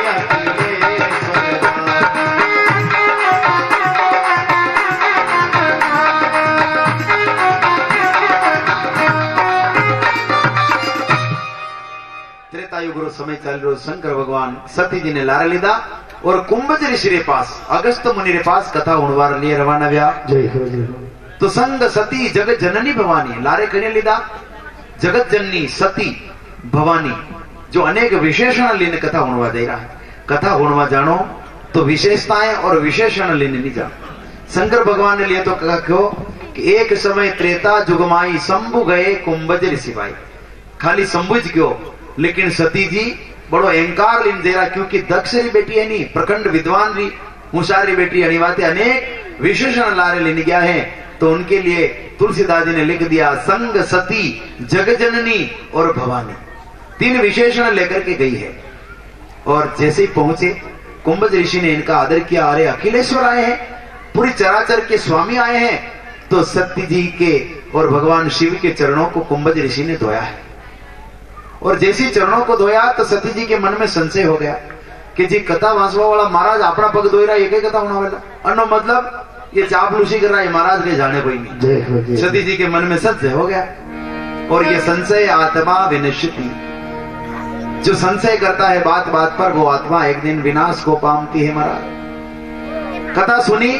युग समय चल रहा। शंकर भगवान सती जी ने लारा लीधा और कुंभज ऋषि रे पास, अगस्त मुनि रे पास कथा होने लिए रवाना व्या। तो संग सती जगत जननी भवानी लारे कने लीधा। जगत जननी सती भवानी जो अनेक विशेषण लेने कथा होने दे रहा है। कथा होने जानो तो विशेषताएं और विशेषण लेने नहीं जानो। शंकर भगवान ने लिए तो कहा क्यों कि एक समय त्रेता जुगमाई शंभु गए कुंभज ऋषि भाई। खाली शंभुज क्यों, लेकिन सती जी बड़ो अहंकार लीन दे रहा, क्योंकि दक्ष री बेटी है नहीं, प्रखंड विद्वान री होशियारी बेटी अनिवार्य अनेक विशेषण लारे लेने गया है। तो उनके लिए तुलसीदास जी ने लिख दिया संग सती जगजननी और भवानी, 3 विशेषण लेकर के गई है। और जैसे ही पहुंचे कुंभज ऋषि ने इनका आदर किया। अरे अखिलेश्वर आए हैं, पूरी चराचर के स्वामी आए हैं। तो सती जी के और भगवान शिव के चरणों को कुंभज ऋषि ने धोया है। और जैसे चरणों को धोया तो सती जी के मन में संशय हो गया कि जी कथा वांसवा वाला महाराज अपना पग धोई रहा है, ये कथा होना वाला अनो मतलब ये चापलूसी कर रहा है, महाराज के जाने कोई नहीं। सती जी के मन में संशय हो गया। और ये संशय आत्मा विनश्यति, जो संशय करता है बात बात पर, वो आत्मा एक दिन विनाश को पामती है महाराज। कथा सुनी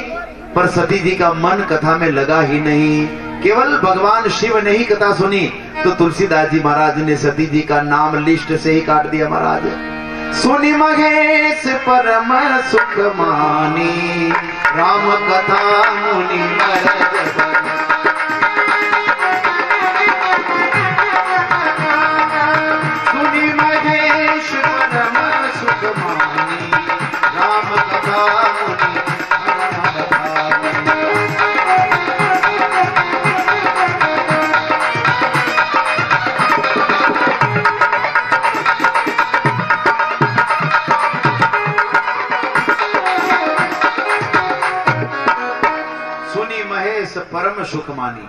पर सती जी का मन कथा में लगा ही नहीं। केवल भगवान शिव ने ही कथा सुनी तो तुलसीदास जी महाराज ने सती जी का नाम लिस्ट से ही काट दिया महाराज। सुनी महेश परम सुख मानी राम कथा मुनि सुनी महेश परम सुख मानी राम कथा मुनि। परम सुख मानी।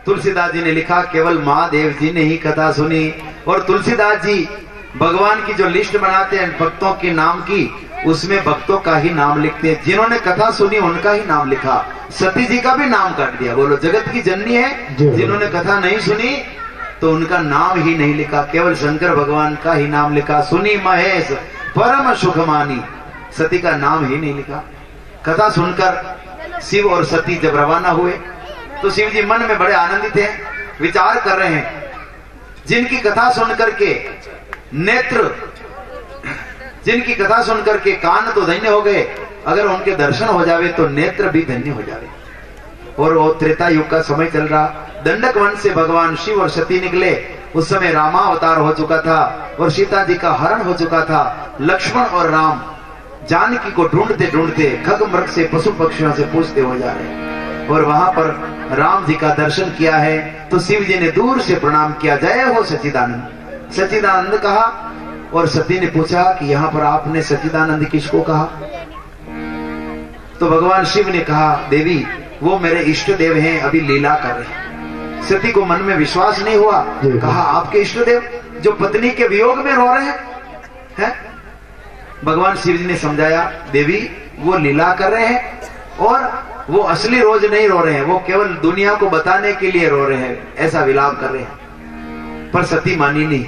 तुलसीदास जी ने लिखा केवल महादेव जी ने ही कथा सुनी। और तुलसीदास जी भगवान की जो लिस्ट बनाते हैं भक्तों के नाम की, उसमें भक्तों का ही नाम लिखते हैं। जिन्होंने कथा सुनी उनका ही नाम लिखा। सती जी का भी नाम काट दिया। बोलो जगत की जननी है, जिन्होंने कथा नहीं सुनी तो उनका नाम ही नहीं लिखा, केवल शंकर भगवान का ही नाम लिखा। सुनी महेश परम सुख मानी, सती का नाम ही नहीं लिखा। कथा सुनकर शिव और सती जब रवाना हुए तो शिव जी मन में बड़े आनंदित हैं, विचार कर रहे हैं। जिनकी कथा सुनकर के नेत्र, जिनकी कथा सुनकर के कान तो धन्य हो गए, अगर उनके दर्शन हो जावे तो नेत्र भी धन्य हो जावे। और वो त्रेता युग का समय चल रहा। दंडक वन से भगवान शिव और सती निकले। उस समय रामावतार हो चुका था और सीता जी का हरण हो चुका था। लक्ष्मण और राम जानकी को ढूंढते ढूंढते खग मृग से पशु पक्षियों से पूछते हो जा रहे हैं। और वहां पर राम जी का दर्शन किया है तो शिव जी ने दूर से प्रणाम किया, जय हो सच्चिदानंद। सच्चिदानंद कहा। और सती ने पूछा कि यहाँ पर आपने सच्चिदानंद किसको कहा? तो भगवान शिव ने कहा, देवी वो मेरे इष्ट देव हैं, अभी लीला कर रहे हैं। सती को मन में विश्वास नहीं हुआ। कहा आपके इष्ट देव जो पत्नी के वियोग में रो रहे हैं? भगवान शिव जी ने समझाया, देवी वो लीला कर रहे हैं और वो असली रोज नहीं रो रहे हैं, वो केवल दुनिया को बताने के लिए रो रहे हैं, ऐसा विलाप कर रहे हैं। पर सती मानी नहीं।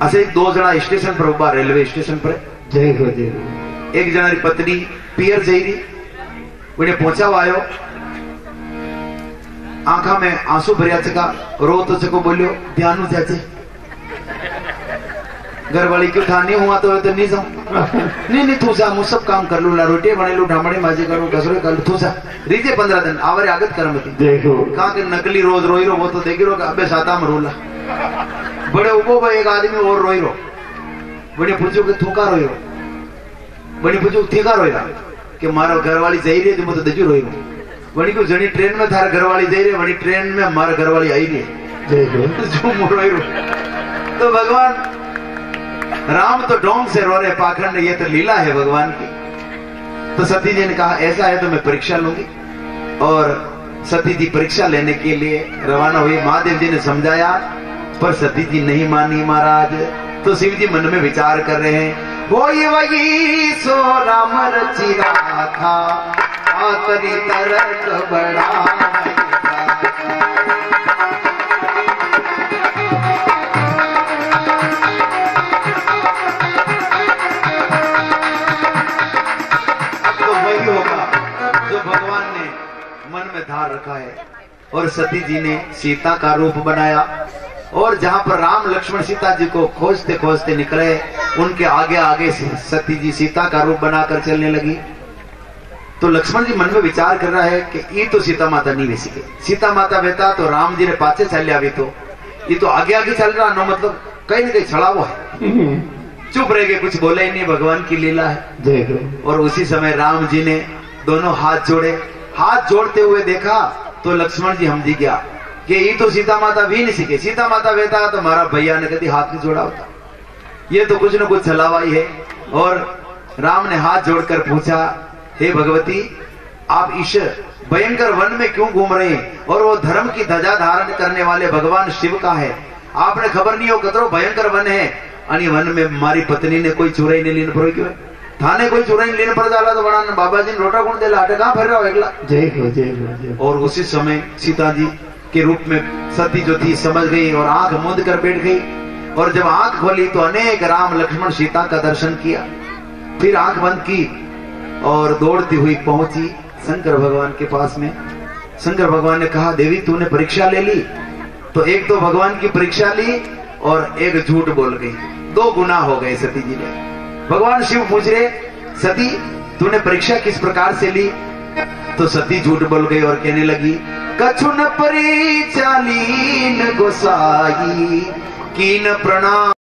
असे दो जना स्टेशन पर उभा, रेलवे स्टेशन पर। जय हो जय हो। एक जना पत्नी पियर जई रही, उन्हें पहुंचाव आयो, आंखा में आंसू भरिया चका, रो तो चको, बोलियो ध्यान जाचे घर वाली क्यों था नहीं हुआ तो नहीं जाऊं। नहीं तू जा, मुझ सब काम कर लू, ला रोटी बने लू, ढामड़े माजे करूं, कसरे कर लू, तू जा रीते 15 दिन आवरे आगत कर्म थी। देखो कहा कि नकली रोज रोई रो, वो तो देखी रो अबे साता में रोला। बड़े उबो भाई एक आदमी और रोई रो। बड़े पूछो कि थूका रोई रो। बड़ी पूछो थी का रोई रहा कि मारा घरवाली जाई रही है, तो दजू रोई रो। बड़ी को जनी ट्रेन में थारा घरवाली जाई रही, बड़ी ट्रेन में हमारा घरवाली आई रही है, रोई रो। तो भगवान राम तो डोंग से रो रहे पाखंड, ये तो लीला है भगवान की। तो सती जी ने कहा ऐसा है तो मैं परीक्षा लूंगी। और सती जी परीक्षा लेने के लिए रवाना हुई। महादेव जी ने समझाया पर सती जी नहीं मानी महाराज। तो शिव जी मन में विचार कर रहे हैं, वही सो राम रचिरा था, आतरी तरक बड़ा। मन में धार रखा है। और सती जी ने सीता का रूप बनाया और जहां पर राम लक्ष्मण सीता जी को खोजते खोजते निकले, उनके आगे आगे सती जी सीता का रूप बनाकर चलने लगी। तो लक्ष्मण जी मन में विचार कर रहा है कि ये तो सीता माता नहीं बेसी गई, सीता माता बेटा तो राम जी ने पाचे चल लिया, तो ये तो आगे आगे चल रहा नो, मतलब कहीं ना कहीं छड़ा हुआ है। चुप रह गए, कुछ बोला ही नहीं, भगवान की लीला है। और उसी समय राम जी ने दोनों हाथ जोड़े। हाथ जोड़ते हुए देखा तो लक्ष्मण जी समझ गया कि ये तो सीता माता भी नहीं सीखे, सीता माता बेटा तो हमारा भैया ने कभी हाथ नहीं जोड़ा होता, ये तो कुछ न कुछ छलावा ही है। और राम ने हाथ जोड़कर पूछा, हे भगवती आप इस भयंकर वन में क्यों घूम रहे हैं? और वो धर्म की ध्वजा धारण करने वाले भगवान शिव का है, आपने खबर नहीं हो कतरो भयंकर वन है। अनि वन में हमारी पत्नी ने कोई चुराई नहीं लीन पर क्यों थाने कोई चुराई लेने पर जाला तो बड़ा बाबा जी ने रोटा कौन दे लाटे कहां फिर रहा हो एकला। जय हो जय हो। और उसी समय सीता जी के रूप में सती जो थी समझ गई और आंख मूंद कर बैठ गई। और जब आंख खोली तो अनेक राम लक्ष्मण सीता का दर्शन किया। फिर आंख बंद की और दौड़ती हुई पहुंची शंकर भगवान के पास में। शंकर भगवान ने कहा, देवी तूने परीक्षा ले ली, तो एक तो भगवान की परीक्षा ली और एक झूठ बोल गई, 2 गुना हो गए सती जी ने। भगवान शिव पूछ रहे, सती तूने परीक्षा किस प्रकार से ली? तो सती झूठ बोल गई और कहने लगी, कछु न परीक्षा लीन गोसाई कीन प्रणाम।